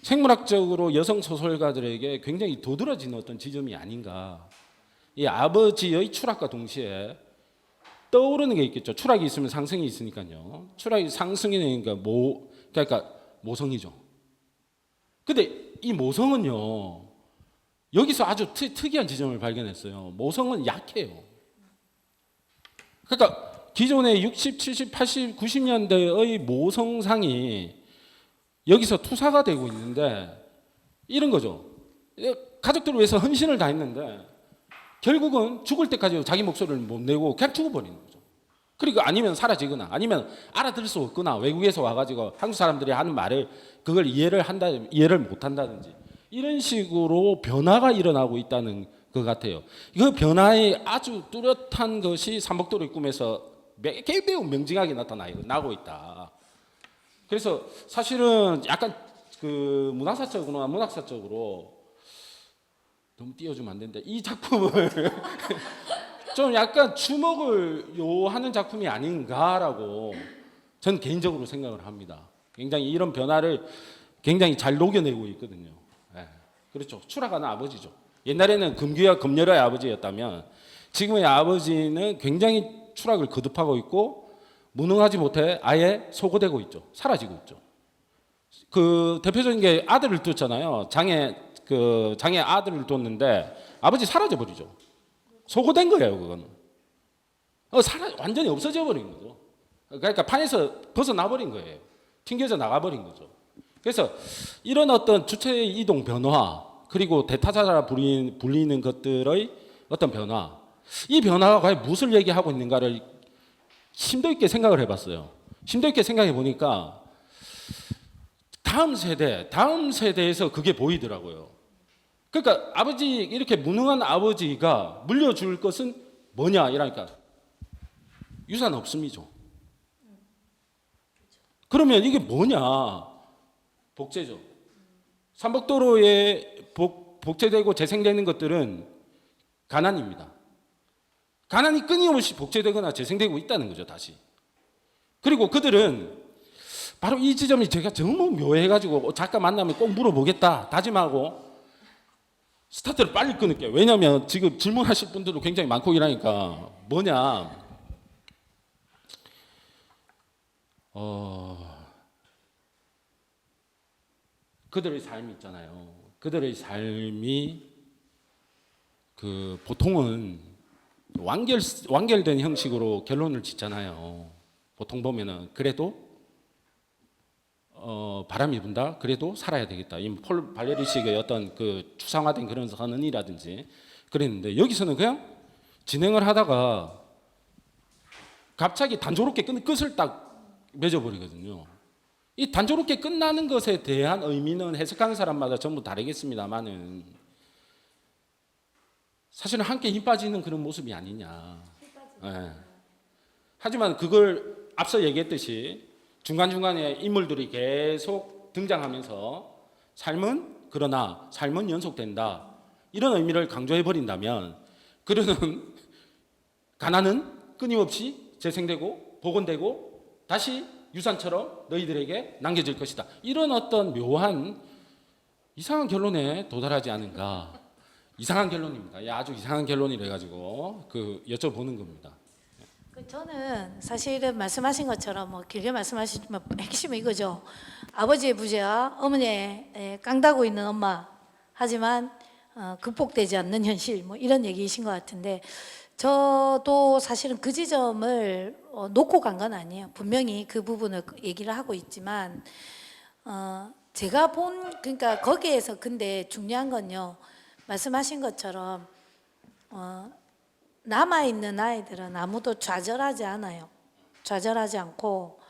S1: 생물학적으로 여성 소설가들에게 굉장히 도드라지는 어떤 지점이 아닌가. 이 아버지의 추락과 동시에 떠오르는 게 있겠죠. 추락이 있으면 상승이 있으니까요. 추락이 상승이 되니까 그러니까 모성이죠. 근데 이 모성은요. 여기서 아주 특이한 지점을 발견했어요. 모성은 약해요. 그러니까 기존의 60, 70, 80, 90년대의 모성상이 여기서 투사가 되고 있는데 이런 거죠. 가족들을 위해서 헌신을 다 했는데 결국은 죽을 때까지 자기 목소리를 못 내고 그냥 죽어버리는 거죠. 그리고 아니면 사라지거나 아니면 알아들을 수 없거나 외국에서 와가지고 한국 사람들이 하는 말을 그걸 이해를 못한다든지 이런 식으로 변화가 일어나고 있다는 것 같아요. 그 변화의 아주 뚜렷한 것이 삼복도의 꿈에서 매우 명징하게 나고 있다. 그래서 사실은 약간 그 문학사적으로 너무 띄워주면 안 되는데 이 작품을 좀 약간 주목을 요하는 작품이 아닌가라고 전 개인적으로 생각을 합니다. 굉장히 이런 변화를 굉장히 잘 녹여내고 있거든요. 네. 그렇죠. 추락하는 아버지죠. 옛날에는 금귀와 금열의 아버지였다면 지금의 아버지는 굉장히 추락을 거듭하고 있고 무능하지 못해 아예 소거되고 있죠. 사라지고 있죠. 그 대표적인 게 아들을 뒀잖아요. 장애 아들을 뒀는데 아버지 사라져 버리죠. 소거된 거예요, 그거는. 완전히 없어져 버린 거죠. 그러니까 판에서 벗어나 버린 거예요. 튕겨져 나가 버린 거죠. 그래서 이런 어떤 주체의 이동 변화 그리고 대타자라 불리는 것들의 어떤 변화, 이 변화가 과연 무엇을 얘기하고 있는가를 심도 있게 생각을 해봤어요. 심도 있게 생각해 보니까 다음 세대에서 그게 보이더라고요. 그러니까 이렇게 무능한 아버지가 물려줄 것은 뭐냐 이러니까 유산 없음이죠. 그러면 이게 뭐냐? 복제죠. 삼복도로에 복제되고 재생되는 것들은 가난입니다. 가난이 끊임없이 복제되거나 재생되고 있다는 거죠, 다시. 그리고 그들은 바로 이 지점이 제가 너무 묘해가지고 작가 만나면 꼭 물어보겠다 다짐하고 스타트를 빨리 끊을게요. 왜냐하면 지금 질문하실 분들도 굉장히 많고 이러니까 뭐냐. 그들의 삶이 있잖아요. 그들의 삶이 그 보통은 완결된 형식으로 결론을 짓잖아요. 보통 보면은 그래도 바람이 분다. 그래도 살아야 되겠다. 이 폴 발레리식의 어떤 그 추상화된 그런 선언이라든지 그랬는데 여기서는 그냥 진행을 하다가 갑자기 단조롭게 끝을 딱 맺어버리거든요. 이 단조롭게 끝나는 것에 대한 의미는 해석하는 사람마다 전부 다르겠습니다만은 사실은 함께 힘 빠지는 그런 모습이 아니냐. 네. 하지만 그걸 앞서 얘기했듯이 중간중간에 인물들이 계속 등장하면서 삶은 연속된다. 이런 의미를 강조해 버린다면 그러는 가난은 끊임없이 재생되고 복원되고 다시 유산처럼 너희들에게 남겨질 것이다. 이런 어떤 묘한 이상한 결론에 도달하지 않은가. 이상한 결론입니다. 아주 이상한 결론이래 가지고 여쭤보는 겁니다.
S2: 저는 사실은 말씀하신 것처럼 뭐 길게 말씀하시지만 핵심은 이거죠. 아버지의 부재와 어머니의 깡다고 있는 엄마 하지만 극복되지 않는 현실 뭐 이런 얘기이신 것 같은데 저도 사실은 그 지점을 놓고 간 건 아니에요. 분명히 그 부분을 얘기를 하고 있지만 제가 그러니까 거기에서 근데 중요한 건요. 말씀하신 것처럼 남아있는 아이들은 아무도 좌절하지 않아요. 좌절하지 않고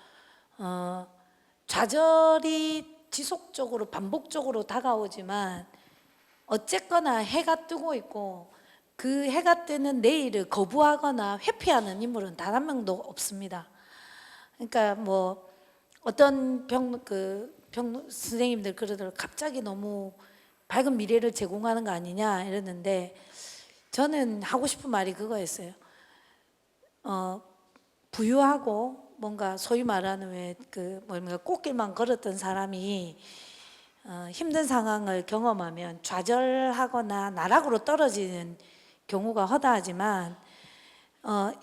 S2: 좌절이 지속적으로 반복적으로 다가오지만 어쨌거나 해가 뜨고 있고 그 해가 뜨는 내일을 거부하거나 회피하는 인물은 단 한 명도 없습니다. 그러니까 뭐 어떤 선생님들 그러더라고요. 갑자기 너무 밝은 미래를 제공하는 거 아니냐 이랬는데 저는 하고 싶은 말이 그거였어요. 부유하고 뭔가 소위 말하는 왜그 뭔가 꽃길만 걸었던 사람이 힘든 상황을 경험하면 좌절하거나 나락으로 떨어지는 경우가 허다하지만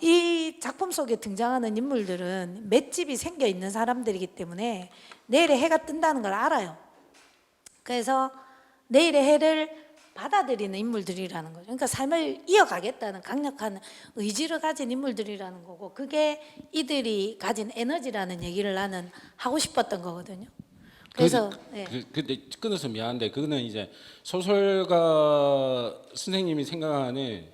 S2: 이 작품 속에 등장하는 인물들은 맷집이 생겨 있는 사람들이기 때문에 내일의 해가 뜬다는 걸 알아요. 그래서 내일의 해를 받아들이는 인물들이라는 거죠. 그러니까 삶을 이어가겠다는 강력한 의지를 가진 인물들이라는 거고, 그게 이들이 가진 에너지라는 얘기를 나는 하고 싶었던 거거든요. 그래서
S1: 근데 끊어서 미안한데 그거는 이제 소설가 선생님이 생각하는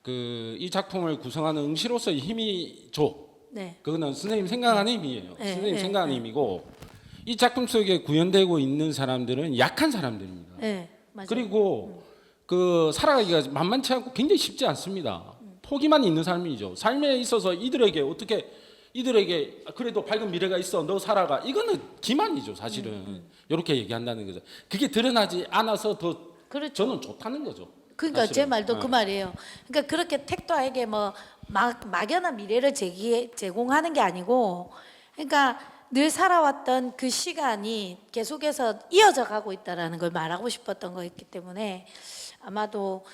S1: 그 이 작품을 구성하는 응시로서의 힘이
S2: 네.
S1: 그거는 선생님 생각하는 힘이에요.
S2: 네,
S1: 선생님
S2: 네,
S1: 생각하는 힘이고 이 작품 속에 구현되고 있는 사람들은 약한 사람들입니다.
S2: 네, 맞아요.
S1: 그리고 그 살아가기가 만만치 않고 굉장히 쉽지 않습니다. 포기만 있는 삶이죠. 삶에 있어서 이들에게 그래도 밝은 미래가 있어 너 살아가 이거는 기만이죠 사실은. 이렇게 얘기한다는 거죠. 그게 드러나지 않아서 더
S2: 그렇죠.
S1: 저는 좋다는 거죠.
S2: 그러니까 제
S1: 사실은.
S2: 말도 그 말이에요. 그러니까 그렇게 택도에게 뭐 막연한 미래를 제공하는 게 아니고, 그러니까 늘 살아왔던 그 시간이 계속해서 이어져 가고 있다라는 걸 말하고 싶었던 거였기 때문에 아마도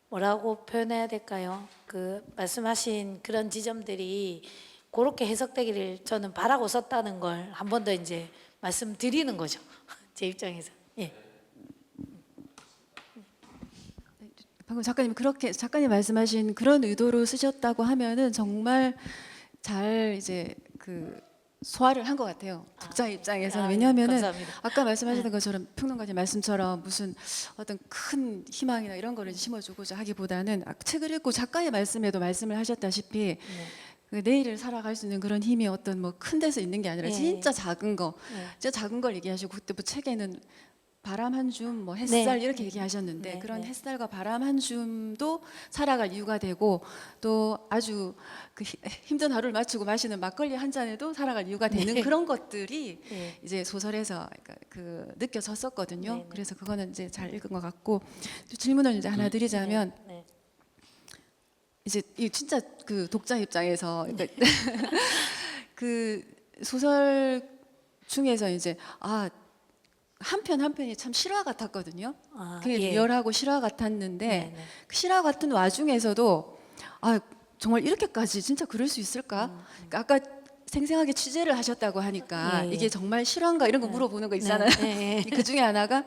S2: 뭐라고 표현해야 될까요? 그 말씀하신 그런 지점들이 그렇게 해석되기를 저는 바라고 썼다는 걸 한 번 더 이제 말씀드리는 거죠. 제 입장에서. 예.
S3: 방금 작가님 그렇게 작가님 말씀하신 그런 의도로 쓰셨다고 하면은 정말 잘 이제 그 소화를 한 것 같아요. 독자 입장에서는. 왜냐하면은
S2: 감사합니다.
S3: 아까 말씀하셨던 것처럼 평론가님 말씀처럼 무슨 어떤 큰 희망이나 이런 거를 심어주고자 하기보다는 책을 읽고 작가의 말씀에도 말씀을 하셨다시피 그 내일을 살아갈 수 있는 그런 힘이 어떤 뭐 큰 데서 있는 게 아니라
S2: 네.
S3: 진짜 작은 거,
S2: 네.
S3: 진짜 작은 걸 얘기하시고 그때 뭐 책에는 바람 한 줌, 뭐 햇살
S2: 네.
S3: 이렇게 얘기하셨는데
S2: 네.
S3: 그런
S2: 네.
S3: 햇살과 바람 한 줌도 살아갈 이유가 되고 또 아주 그 힘든 하루를 마치고 마시는 막걸리 한 잔에도 살아갈 이유가 되는
S2: 네.
S3: 그런 것들이
S2: 네.
S3: 이제 소설에서 그 느껴졌었거든요.
S2: 네, 네.
S3: 그래서 그거는 이제 잘 읽은 것 같고 또 질문을 이제 하나 드리자면
S2: 네.
S3: 이제 이 진짜 그 독자 입장에서 그러니까 그 소설 중에서 이제 한 편 한 편이 참 실화 같았거든요. 그게
S2: 예.
S3: 리얼하고 실화 같았는데
S2: 네, 네.
S3: 그 실화 같은 와중에서도 정말 이렇게까지 진짜 그럴 수 있을까? 그러니까 아까 생생하게 취재를 하셨다고 하니까
S2: 예, 예.
S3: 이게 정말 실화인가 이런 거 물어보는 거 있잖아요.
S2: 네, 네.
S3: 그 중에 하나가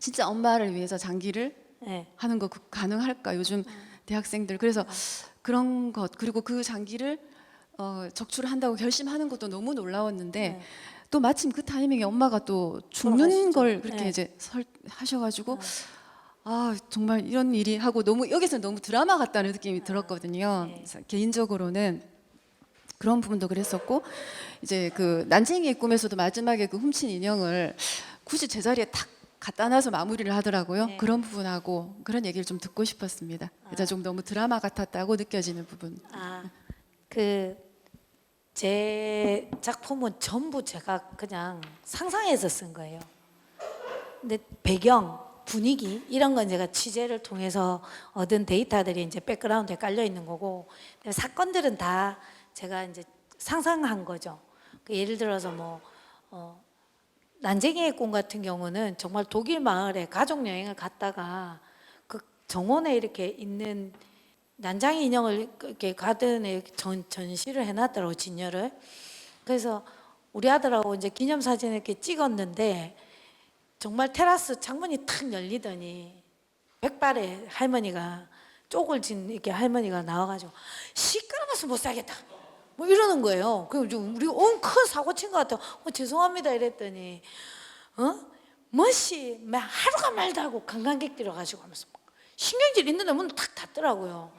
S3: 진짜 엄마를 위해서 장기를
S2: 네.
S3: 하는 거 가능할까? 요즘 대학생들 그래서 그런 것 그리고 그 장기를 적출한다고 결심하는 것도 너무 놀라웠는데
S2: 네.
S3: 또 마침 그 타이밍에 엄마가 또 죽는
S2: 돌아가시죠.
S3: 걸 그렇게
S2: 네.
S3: 이제 하셔가지고 정말 이런 일이 하고 너무 여기서 너무 드라마 같다는 느낌이 들었거든요.
S2: 네.
S3: 그래서 개인적으로는 그런 부분도 그랬었고 이제 그 난쟁이의 꿈에서도 마지막에 그 훔친 인형을 굳이 제자리에 탁 갖다 놔서 마무리를 하더라고요.
S2: 네.
S3: 그런 부분하고 그런 얘기를 좀 듣고 싶었습니다. 그래서 좀 너무 드라마 같았다고 느껴지는 부분.
S2: 제 작품은 전부 제가 그냥 상상해서 쓴 거예요. 근데 배경, 분위기 이런 건 제가 취재를 통해서 얻은 데이터들이 이제 백그라운드에 깔려 있는 거고, 사건들은 다 제가 이제 상상한 거죠. 예를 들어서 뭐 난쟁이의 꿈 같은 경우는 정말 독일 마을에 가족 여행을 갔다가 그 정원에 이렇게 있는 난장이 인형을 이렇게 가든에 전시를 해놨더라고, 진열을. 그래서 우리 아들하고 이제 기념사진을 이렇게 찍었는데 정말 테라스 창문이 탁 열리더니 백발의 할머니가 쪽을 진 이렇게 할머니가 나와가지고 시끄러워서 못 살겠다 뭐 이러는 거예요. 그래서 우리 큰 사고 친 것 같아. 죄송합니다 이랬더니 멋이 하루가 말다고 관광객들이 와가지고 하면서 신경질 있는데 문을 탁 닫더라고요.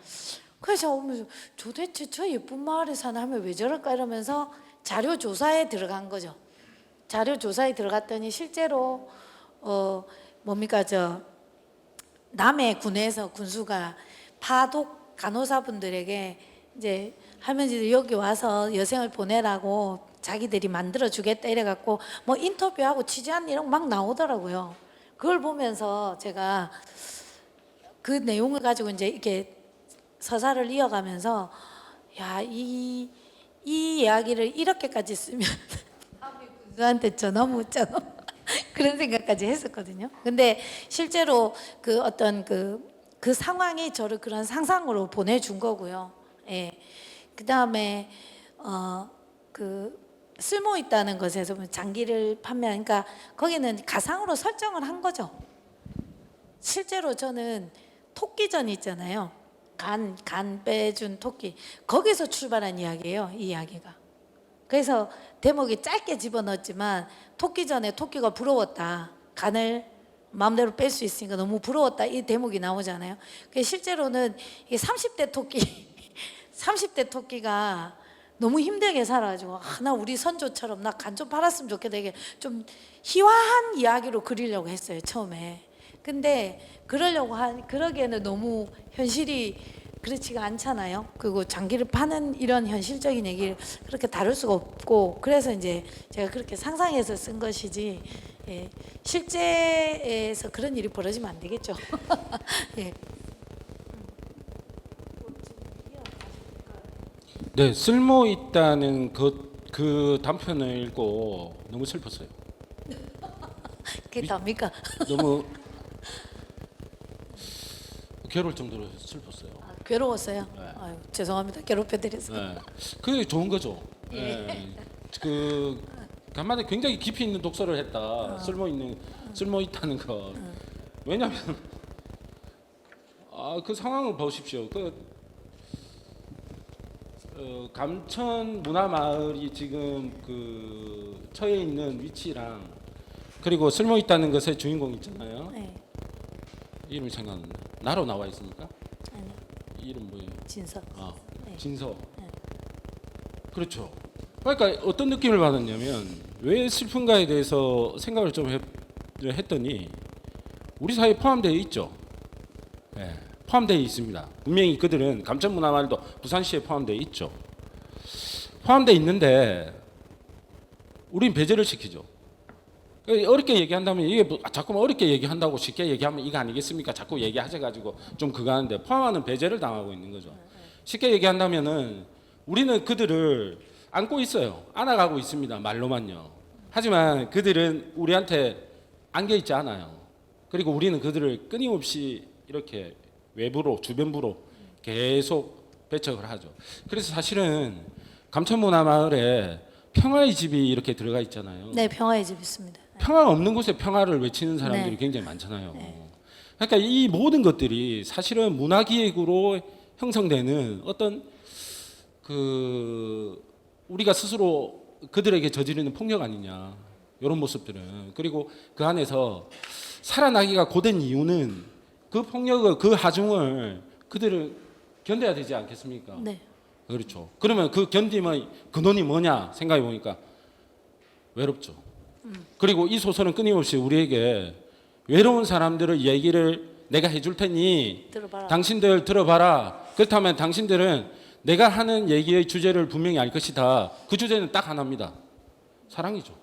S2: 그래서 오면서 도대체 저 예쁜 마을에 사는 하면 왜 저럴까 이러면서 자료 조사에 들어간 거죠. 자료 조사에 들어갔더니 실제로 뭡니까 남해 군에서 군수가 파독 간호사분들에게 이제 할머니들 여기 와서 여생을 보내라고 자기들이 만들어 주겠다 이래갖고 뭐 인터뷰하고 취재한 이런 거 막 나오더라고요. 그걸 보면서 제가 그 내용을 가지고 이제 이렇게 서사를 이어가면서 야, 이 이야기를 이렇게까지 쓰면 다음에 군수한테 전화 못 잖아. 그런 생각까지 했었거든요. 근데 실제로 그 어떤 그 상황이 저를 그런 상상으로 보내준 거고요. 예. 그 다음에 그 쓸모 있다는 것에서 보면 장기를 판매하는, 그러니까 거기는 가상으로 설정을 한 거죠. 실제로 저는 토끼전 있잖아요. 간 빼준 토끼. 거기서 출발한 이야기예요, 이 이야기가. 그래서 대목이 짧게 집어넣었지만 토끼전에 토끼가 부러웠다. 간을 마음대로 뺄 수 있으니까 너무 부러웠다. 이 대목이 나오잖아요. 실제로는 이 30대 토끼, 30대 토끼가 너무 힘들게 살아가지고 나 우리 선조처럼 나 간 좀 팔았으면 좋겠다. 이게 좀 희화한 이야기로 그리려고 했어요, 처음에. 근데 그러기에는 너무 현실이 그렇지가 않잖아요. 그리고 장기를 파는 이런 현실적인 얘기를 그렇게 다룰 수가 없고, 그래서 이제 제가 그렇게 상상해서 쓴 것이지, 예, 실제에서 그런 일이 벌어지면 안 되겠죠. 예.
S1: 네, 쓸모 있다는 그 단편을 읽고 너무 슬펐어요.
S2: 그게 답니까?
S1: 너무 괴로울 정도로 슬펐어요.
S2: 괴로웠어요.
S1: 네.
S2: 아유, 죄송합니다. 괴롭혀드려서.
S1: 네. 그게 좋은 거죠. 네. 그 한마디 굉장히 깊이 있는 독서를 했다. 쓸모 있다는 것. 왜냐하면 그 상황을 보십시오. 감천 문화마을이 지금 그 처해 있는 위치랑, 그리고 쓸모 있다는 것의 주인공 있잖아요.
S2: 네.
S1: 이름이 생각 안 나. 나로 나와 있습니까?
S2: 아니요.
S1: 이름 뭐예요?
S2: 진서. 네.
S1: 진서.
S2: 네.
S1: 그렇죠. 그러니까 어떤 느낌을 받았냐면, 왜 슬픈가에 대해서 생각을 좀 했더니 우리 사회에 포함되어 있죠. 네, 포함되어 있습니다. 분명히 그들은 감천문화마을도 부산시에 포함되어 있죠. 포함되어 있는데 우린 배제를 시키죠. 어렵게 얘기한다면 이게 자꾸 어렵게 얘기한다고 쉽게 얘기하면 이거 아니겠습니까? 자꾸 얘기하셔가지고 좀 그거 하는데 포함하는 배제를 당하고 있는 거죠. 쉽게 얘기한다면은 우리는 그들을 안고 있어요. 안아가고 있습니다. 말로만요. 하지만 그들은 우리한테 안겨 있지 않아요. 그리고 우리는 그들을 끊임없이 이렇게 외부로, 주변부로 계속 배척을 하죠. 그래서 사실은 감천문화마을에 평화의 집이 이렇게 들어가 있잖아요.
S2: 네, 평화의 집 있습니다.
S1: 평화가 없는 곳에 평화를 외치는 사람들이
S2: 네.
S1: 굉장히 많잖아요. 그러니까 이 모든 것들이 사실은 문화기획으로 형성되는 어떤 그 우리가 스스로 그들에게 저지르는 폭력 아니냐, 이런 모습들은. 그리고 그 안에서 살아나기가 고된 이유는 그 폭력을, 그 하중을 그들은 견뎌야 되지 않겠습니까?
S2: 네.
S1: 그렇죠. 그러면 그 견딤의 근원이 뭐냐 생각해 보니까 외롭죠. 그리고 이 소설은 끊임없이 우리에게 외로운 사람들의 얘기를 내가 해줄 테니
S2: 들어봐라.
S1: 당신들 들어봐라. 그렇다면 당신들은 내가 하는 얘기의 주제를 분명히 알 것이다. 그 주제는 딱 하나입니다. 사랑이죠.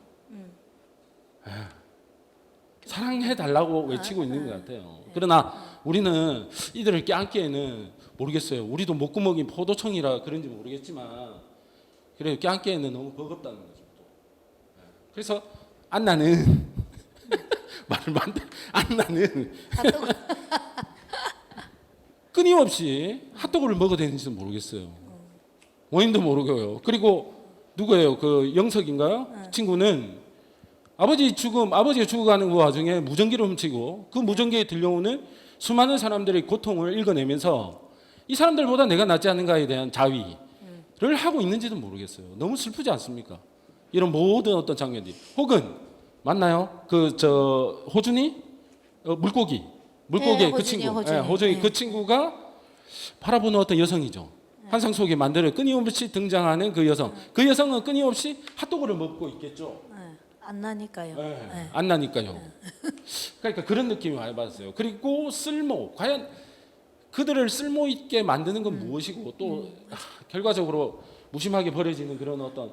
S1: 사랑해 달라고 외치고 있는 것 같아요. 그러나 우리는 이들을 껴안기에는 모르겠어요. 우리도 목구멍이 포도청이라 그런지 모르겠지만, 그래요. 껴안기에는 너무 버겁다는 거죠. 그래서 안나는 말을 만들 안나는 끊임없이 핫도그를 먹어야 되는지도 모르겠어요. 원인도 모르고요. 그리고 누구예요? 그 영석인가요? 친구는 아버지가 죽어가는 그 와중에 무전기를 훔치고 그 무전기에 들려오는 수많은 사람들의 고통을 읽어내면서 이 사람들보다 내가 낫지 않은가에 대한 자위를 하고 있는지도 모르겠어요. 너무 슬프지 않습니까? 이런 모든 어떤 장면들이. 혹은 맞나요? 호준이 물고기의
S2: 네,
S1: 그 친구,
S2: 호준이.
S1: 호준이
S2: 네.
S1: 그 친구가 바라보는 어떤 여성이죠. 환상 속에 만들어 끊임없이 등장하는 그 여성. 그 여성은 끊임없이 핫도그를 먹고 있겠죠.
S2: 네. 안 나니까요.
S1: 네.
S2: 네.
S1: 안 나니까요. 그러니까 그런 느낌이 많이 받았어요. 그리고 쓸모, 과연 그들을 쓸모 있게 만드는 건 무엇이고, 또 결과적으로 무심하게 버려지는 그런 어떤,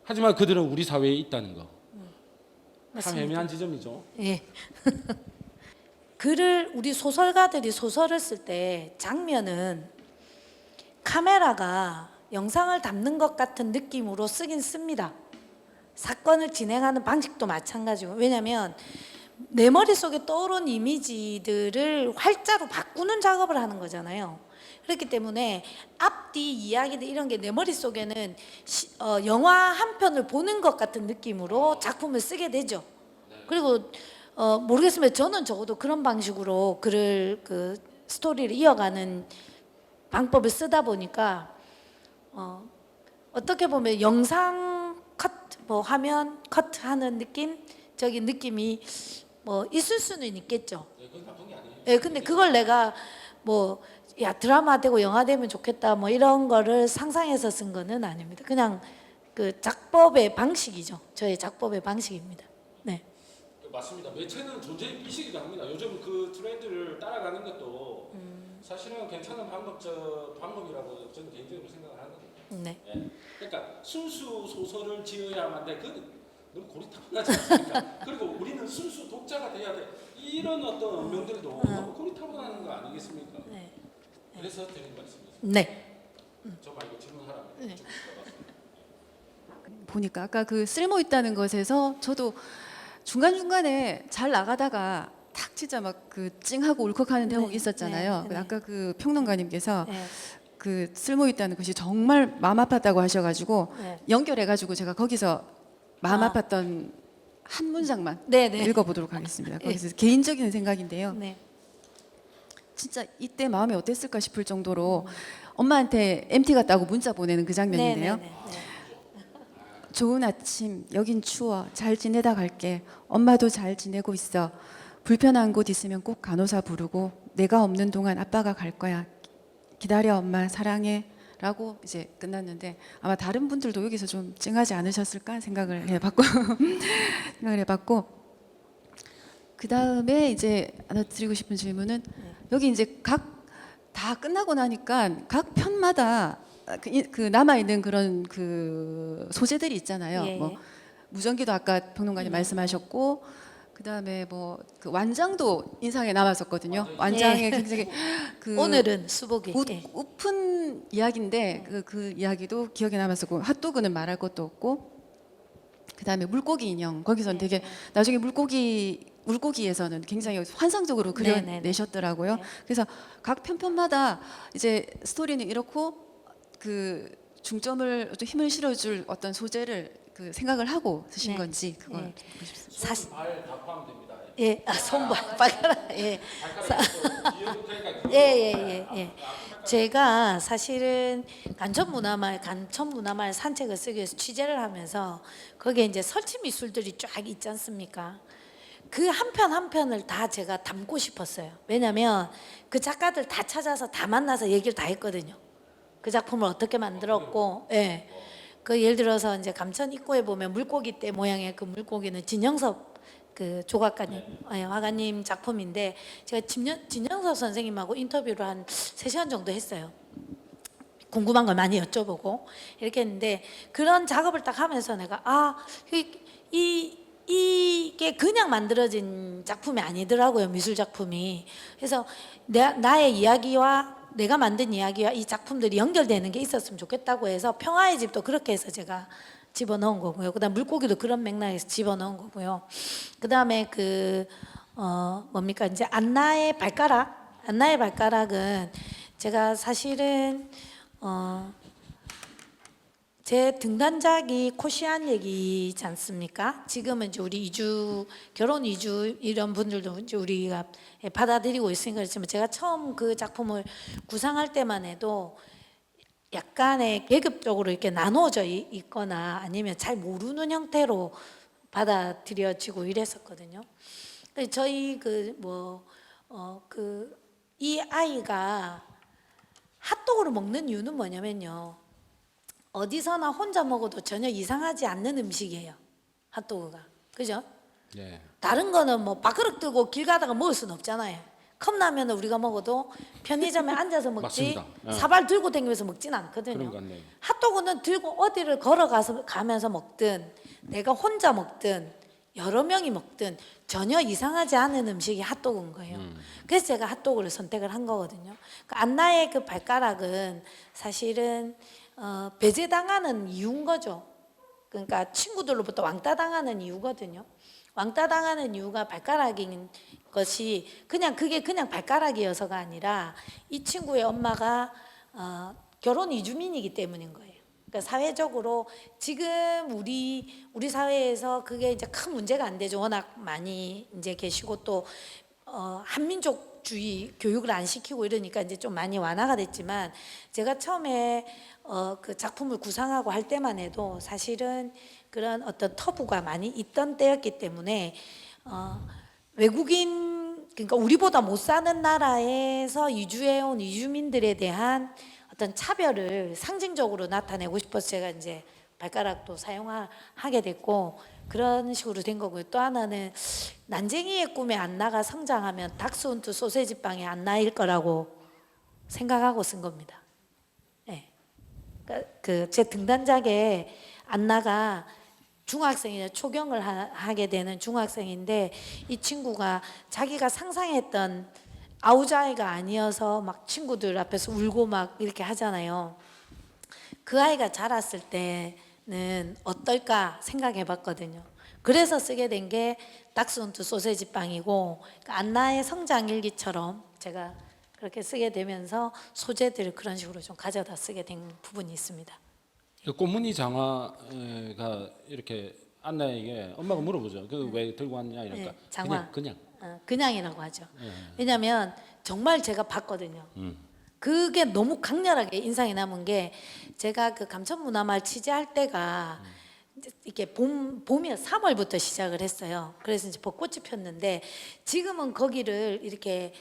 S1: 하지만 그들은 우리 사회에 있다는 거. 참
S2: 맞습니다.
S1: 애매한 지점이죠.
S2: 예. 글을 우리 소설가들이 소설을 쓸 때 장면은 카메라가 영상을 담는 것 같은 느낌으로 쓰긴 씁니다. 사건을 진행하는 방식도 마찬가지고, 왜냐하면 내 머릿속에 떠오른 이미지들을 활자로 바꾸는 작업을 하는 거잖아요. 그렇기 때문에 앞뒤 이야기들 이런 게 내 머릿속에는 영화 한 편을 보는 것 같은 느낌으로 작품을 쓰게 되죠. 그리고 모르겠으면 저는 적어도 그런 방식으로 글을 그 스토리를 이어가는 방법을 쓰다 보니까 어떻게 보면 영상 컷, 뭐 화면 컷하는 느낌적인 느낌이 뭐 있을 수는 있겠죠. 예, 근데 그걸 내가 뭐 야 드라마 되고 영화 되면 좋겠다 뭐 이런 거를 상상해서 쓴 거는 아닙니다. 그냥 그 작법의 방식이죠. 저의 작법의 방식입니다. 네.
S1: 맞습니다. 매체는 존재 의식이기도 합니다. 요즘 그 트렌드를 따라가는 것도 사실은 괜찮은 방법이라고 저는 개인적으로 생각을 하거든요.
S2: 네.
S1: 예. 그러니까 순수 소설을 지어야만 돼. 그 너무 고리타분하지 않습니까? 그리고 우리는 순수 독자가 돼야 돼. 이런 어떤 운명들도 너무 고리타분한 거 아니겠습니까?
S2: 네.
S1: 그래서 드린 말씀이죠.
S2: 네.
S1: 저 말고 질문하라면 쭉 들어봤습니다.
S3: 보니까 아까 그 쓸모 있다는 것에서 저도 중간중간에 잘 나가다가 탁 진짜 막 그 찡하고 울컥하는 대목이
S2: 네,
S3: 있었잖아요.
S2: 네, 네.
S3: 아까 그 평론가님께서
S2: 네.
S3: 그 쓸모 있다는 것이 정말 마음 아팠다고 하셔가지고
S2: 네.
S3: 연결해가지고 제가 거기서 마음
S2: 아.
S3: 아팠던 한 문장만
S2: 네, 네.
S3: 읽어보도록 하겠습니다. 거기서 개인적인 생각인데요.
S2: 네.
S3: 진짜 이때 마음이 어땠을까 싶을 정도로 엄마한테 MT 갔다고 문자 보내는 그 장면인데요.
S2: 네, 네, 네, 네.
S3: 좋은 아침, 여긴 추워. 잘 지내다 갈게. 엄마도 잘 지내고 있어. 불편한 곳 있으면 꼭 간호사 부르고 내가 없는 동안 아빠가 갈 거야. 기다려 엄마 사랑해. 라고 이제 끝났는데 아마 다른 분들도 여기서 좀 찡하지 않으셨을까 생각을 해봤고 생각을 해봤고 그 다음에 이제 하나 드리고 싶은 질문은 여기 이제 각 다 끝나고 나니까 각 편마다 그 남아 있는 그런 그 소재들이 있잖아요.
S2: 예,
S3: 뭐
S2: 예.
S3: 무전기도 아까 평론가님 말씀하셨고 그 다음에 뭐 그 완장도 인상에 남았었거든요. 완장에 굉장히 그
S2: 오늘은 수복이. 예.
S3: 우픈 이야기인데 그 이야기도 기억에 남았었고 핫도그는 말할 것도 없고 그 다음에 물고기 인형 거기서는 되게 나중에 물고기에서는 굉장히 환상적으로 그려내셨더라고요. 그래서 각 편편마다 이제 스토리는 이렇고 그 중점을 좀 힘을 실어줄 어떤 소재를 그 생각을 하고 쓰신
S2: 네.
S3: 건지 그걸
S2: 네.
S3: 듣고 싶습니다.
S2: 사실
S1: 발다 포함됩니다.
S2: 예, 손발 발가락 예.
S1: 그러니까
S2: 예. 제가 사실은 간천문화마을 산책을 쓰기 위해서 취재를 하면서 거기에 이제 설치 미술들이 쫙 있지 않습니까? 그 한 편 한 편을 다 제가 담고 싶었어요. 왜냐하면 그 작가들 다 찾아서 다 만나서 얘기를 다 했거든요. 그 작품을 어떻게 만들었고, 예. 그 예를 들어서 이제 감천 입구에 보면 물고기 떼 모양의 그 물고기는 진영섭 그 조각가님, 화가님 작품인데 제가 진영섭 선생님하고 인터뷰를 한 3시간 정도 했어요. 궁금한 걸 많이 여쭤보고 이렇게 했는데 그런 작업을 딱 하면서 내가 이게 그냥 만들어진 작품이 아니더라고요. 미술 작품이. 그래서 나의 이야기와 내가 만든 이야기와 이 작품들이 연결되는 게 있었으면 좋겠다고 해서 평화의 집도 그렇게 해서 제가 집어넣은 거고요. 그다음 물고기도 그런 맥락에서 집어넣은 거고요. 그다음에 뭡니까 이제 안나의 발가락은 제가 사실은 제 등단작이 코시안 얘기지 않습니까? 지금은 이제 우리 결혼 이주 이런 분들도 이제 우리가 받아들이고 있으니까 그렇지만 제가 처음 그 작품을 구상할 때만 해도 약간의 계급적으로 이렇게 나눠져 있거나 아니면 잘 모르는 형태로 받아들여지고 이랬었거든요. 저희 이 아이가 핫도그를 먹는 이유는 뭐냐면요. 어디서나 혼자 먹어도 전혀 이상하지 않는 음식이에요. 핫도그가. 그죠?
S1: 네.
S2: 다른 거는 뭐 밥그릇 들고 길 가다가 먹을 수는 없잖아요. 컵라면을 우리가 먹어도 편의점에 앉아서 먹지
S1: 맞습니다. 예.
S2: 사발 들고 다니면서 먹진 않거든요.
S1: 그런 것 같네요.
S2: 핫도그는 들고 어디를 가면서 먹든 내가 혼자 먹든 여러 명이 먹든 전혀 이상하지 않은 음식이 핫도그인 거예요. 그래서 제가 핫도그를 선택을 한 거거든요. 안나의 그 발가락은 사실은 배제당하는 이유인 거죠. 그러니까 친구들로부터 왕따당하는 이유거든요. 왕따당하는 이유가 발가락인 것이 그게 그냥 발가락이어서가 아니라 이 친구의 엄마가 결혼 이주민이기 때문인 거예요. 그러니까 사회적으로 지금 우리 사회에서 그게 이제 큰 문제가 안 되죠. 워낙 많이 이제 계시고 또 한민족주의 교육을 안 시키고 이러니까 이제 좀 많이 완화가 됐지만 제가 처음에 그 작품을 구상하고 할 때만 해도 사실은 그런 어떤 터부가 많이 있던 때였기 때문에 외국인 그러니까 우리보다 못 사는 나라에서 이주해 온 이주민들에 대한 어떤 차별을 상징적으로 나타내고 싶어서 제가 이제 발가락도 사용하게 됐고 그런 식으로 된 거고요. 또 하나는 난쟁이의 꿈에 안나가 성장하면 닥스훈트 소세지 빵의 안나일 거라고 생각하고 쓴 겁니다. 네. 그 제 등단작에 안나가 중학생이냐 초경을 하게 되는 중학생인데 이 친구가 자기가 상상했던 아우자이가 아니어서 막 친구들 앞에서 울고 막 이렇게 하잖아요. 그 아이가 자랐을 때는 어떨까 생각해 봤거든요. 그래서 쓰게 된 게 닥스훈트 소세지 빵이고 그러니까 안나의 성장 일기처럼 제가 그렇게 쓰게 되면서 소재들을 그런 식으로 좀 가져다 쓰게 된 부분이 있습니다.
S1: 꽃무늬 장화가 이렇게 안나에게 엄마가 물어보죠. 그 왜 들고 왔냐 이러니까
S2: 네, 장화.
S1: 그냥.
S2: 그냥이라고 하죠. 왜냐하면 정말 제가 봤거든요. 그게 너무 강렬하게 인상이 남은 게 제가 그 감천문화마을 취재할 때가 이게 봄이요 3월부터 시작을 했어요. 그래서 이제 벚꽃이 폈는데 지금은 거기를 이렇게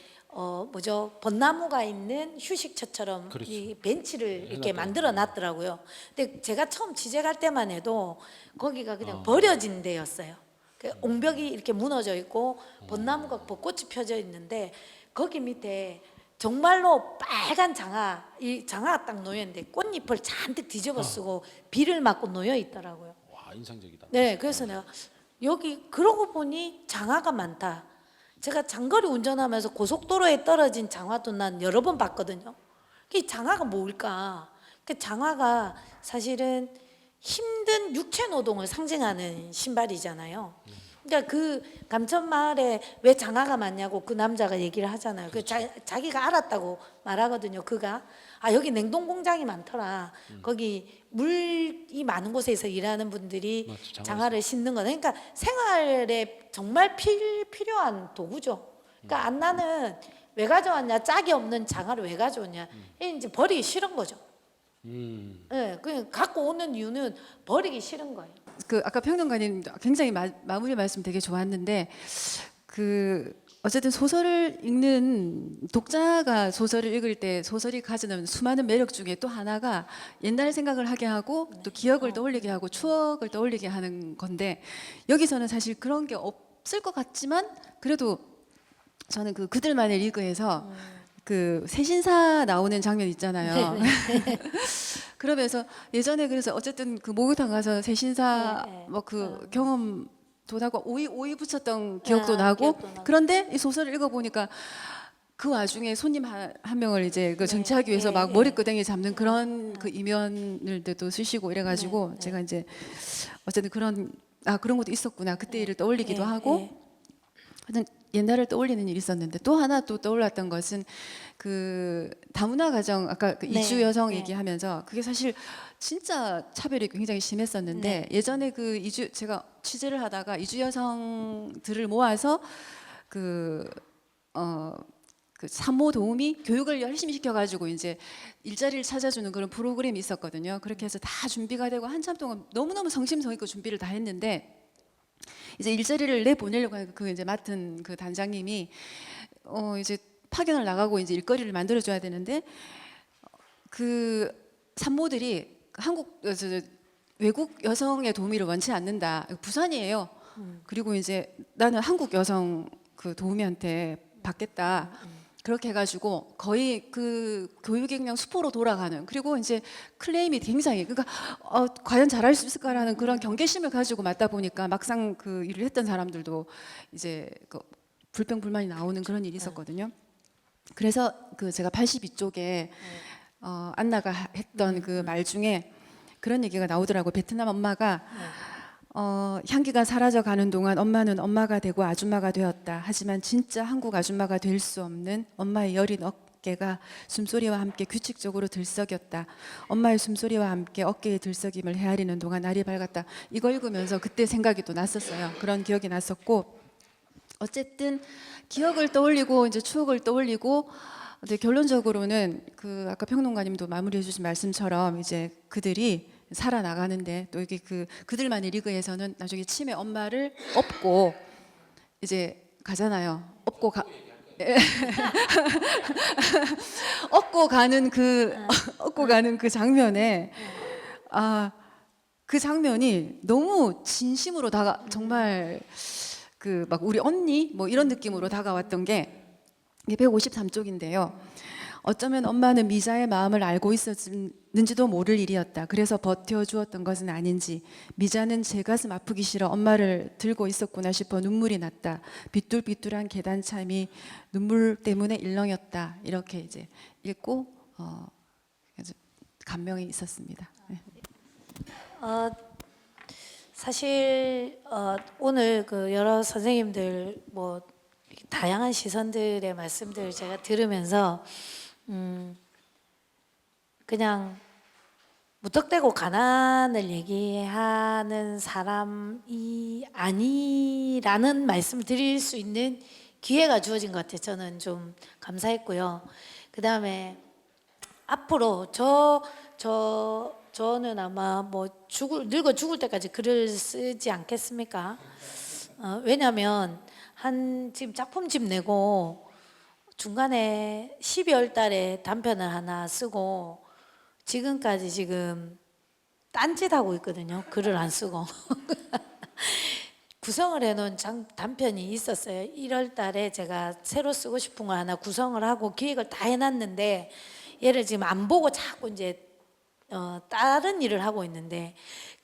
S2: 벚나무가 있는 휴식처처럼
S1: 그렇죠.
S2: 이 벤치를 이렇게 만들어 놨더라고요. 근데 제가 처음 취재 갈 때만 해도 거기가 그냥 버려진 데였어요. 그 옹벽이 이렇게 무너져 있고 벚나무가 벚꽃이 펴져 있는데 거기 밑에 정말로 빨간 이 장화가 딱 놓여 있는데 꽃잎을 잔뜩 뒤집어 쓰고 비를 맞고 놓여 있더라고요.
S1: 와 인상적이다.
S2: 네, 그래서 내가 여기 그러고 보니 장화가 많다. 제가 장거리 운전하면서 고속도로에 떨어진 장화도 난 여러 번 봤거든요. 이 장화가 뭘까? 그 장화가 사실은 힘든 육체 노동을 상징하는 신발이잖아요. 그러니까 그 감천마을에 왜 장화가 많냐고 그 남자가 얘기를 하잖아요. 그 자기가 알았다고 말하거든요. 그가 여기 냉동 공장이 많더라. 거기 물이 많은 곳에서 일하는 분들이
S1: 맞죠,
S2: 장화를 신는 거다. 그러니까 생활에 정말 필요한 도구죠. 그러니까 안나는 왜 가져왔냐? 짝이 없는 장화를 왜 가져왔냐? 이제 버리기 싫은 거죠. 네, 그냥 갖고 오는 이유는 버리기 싫은 거예요.
S3: 그 아까 평론가님 굉장히 마무리 말씀 되게 좋았는데 그 어쨌든 소설을 읽는 독자가 소설을 읽을 때 소설이 가지는 수많은 매력 중에 또 하나가 옛날 생각을 하게 하고 또 기억을 떠올리게 하고 추억을 떠올리게 하는 건데 여기서는 사실 그런 게 없을 것 같지만 그래도 저는 그 그들만의 리그에서 그 세신사 나오는 장면 있잖아요. 그러면서 예전에 그래서 어쨌든 그 목욕탕 가서 세신사
S2: 네.
S3: 뭐 그 경험 도다고 오이 붙였던 기억도 나고
S2: 기억도 나고.
S3: 그런데 이 소설을 읽어보니까 그 와중에 손님 한 명을 이제 그 정치하기 위해서 막 머리끄댕이 잡는 그런 그 이면을도 쓰시고 이래가지고 제가 이제 어쨌든 그런 것도 있었구나 그때 일을 떠올리기도 하고 하여튼 옛날을 떠올리는 일이 있었는데 또 하나 또 떠올랐던 것은 그 다문화 가정 아까 그 이주 여성 얘기하면서 그게 사실 진짜 차별이 굉장히 심했었는데 예전에 그 제가 취재를 하다가 이주 여성들을 모아서 그 산모 도우미 교육을 열심히 시켜가지고 이제 일자리를 찾아주는 그런 프로그램이 있었거든요. 그렇게 해서 다 준비가 되고 한참 동안 너무너무 성심성의껏 준비를 다 했는데 이제 일자리를 내보내려고 하는 그 이제 맡은 그 단장님이 이제 파견을 나가고 이제 일거리를 만들어줘야 되는데 그 산모들이 외국 여성의 도우미를 원치 않는다. 부산이에요. 그리고 이제 나는 한국 여성 그 도우미한테 받겠다. 그렇게 해가지고 거의 그 교육이 그냥 수포로 돌아가는, 그리고 이제 클레임이 굉장히, 그러니까 과연 잘할 수 있을까라는 그런 경계심을 가지고 맞다 보니까 막상 그 일을 했던 사람들도 이제 그 불평불만이 나오는 그런 일이 있었거든요. 그래서 그 제가 82쪽에 안나가 했던 그 말 중에 그런 얘기가 나오더라고. 베트남 엄마가 향기가 사라져 가는 동안 엄마는 엄마가 되고 아줌마가 되었다. 하지만 진짜 한국 아줌마가 될 수 없는 엄마의 여린 어깨가 숨소리와 함께 규칙적으로 들썩였다. 엄마의 숨소리와 함께 어깨의 들썩임을 헤아리는 동안 날이 밝았다. 이거 읽으면서 그때 생각이 또 났었어요. 그런 기억이 났었고, 어쨌든 기억을 떠올리고 이제 추억을 떠올리고, 근데 결론적으로는 그 아까 평론가님도 마무리해 주신 말씀처럼 이제 그들이 살아나가는데, 또 이게 그들만의 리그에서는 나중에 치매 엄마를 업고 이제 가잖아요. 업고 가는 그 장면에 그 장면이 너무 진심으로 정말 그 막 우리 언니 뭐 이런 느낌으로 다가왔던 게, 이게 153쪽인데요. 어쩌면 엄마는 미자의 마음을 알고 있었는지도 모를 일이었다. 그래서 버텨주었던 것은 아닌지, 미자는 제 가슴 아프기 싫어 엄마를 들고 있었구나 싶어 눈물이 났다. 삐뚤삐뚤한 계단참이 눈물 때문에 일렁였다. 이렇게 이제 읽고 감명이 있었습니다. 네.
S2: 사실 오늘 그 여러 선생님들 뭐 다양한 시선들의 말씀들을 제가 들으면서 그냥 무턱대고 가난을 얘기하는 사람이 아니라는 말씀을 드릴 수 있는 기회가 주어진 것 같아요. 저는 좀 감사했고요. 그 다음에 앞으로 저는 아마 뭐 늙어 죽을 때까지 글을 쓰지 않겠습니까? 왜냐하면 지금 작품집 내고 중간에 12월 달에 단편을 하나 쓰고 지금까지 지금 딴짓하고 있거든요. 글을 안 쓰고. 구성을 해놓은 단편이 있었어요. 1월 달에 제가 새로 쓰고 싶은 거 하나 구성을 하고 기획을 다 해놨는데, 얘를 지금 안 보고 자꾸 이제 다른 일을 하고 있는데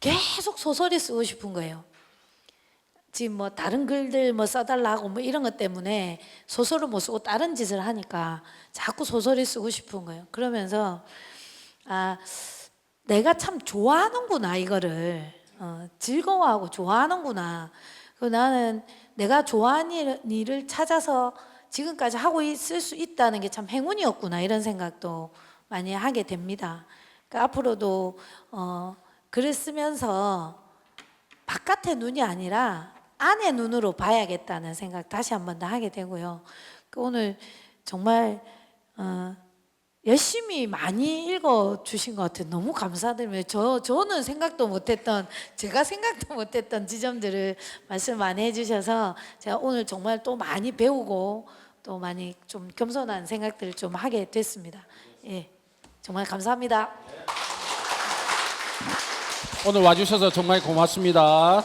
S2: 계속 소설이 쓰고 싶은 거예요. 지금 뭐 다른 글들 뭐 써달라고 뭐 이런 것 때문에 소설을 못 쓰고 다른 짓을 하니까 자꾸 소설이 쓰고 싶은 거예요. 그러면서 내가 참 좋아하는구나, 이거를 즐거워하고 좋아하는구나. 나는 내가 좋아하는 일을 찾아서 지금까지 하고 있을 수 있다는 게 참 행운이었구나, 이런 생각도 많이 하게 됩니다. 그러니까 앞으로도 글을 쓰면서 바깥의 눈이 아니라 안의 눈으로 봐야겠다는 생각 다시 한 번 더 하게 되고요. 오늘 정말 열심히 많이 읽어주신 것 같아요. 너무 감사드리며 저는 제가 생각도 못했던 지점들을 말씀 많이 해주셔서 제가 오늘 정말 또 많이 배우고 또 많이 좀 겸손한 생각들을 좀 하게 됐습니다. 예, 정말 감사합니다.
S1: 오늘 와주셔서 정말 고맙습니다.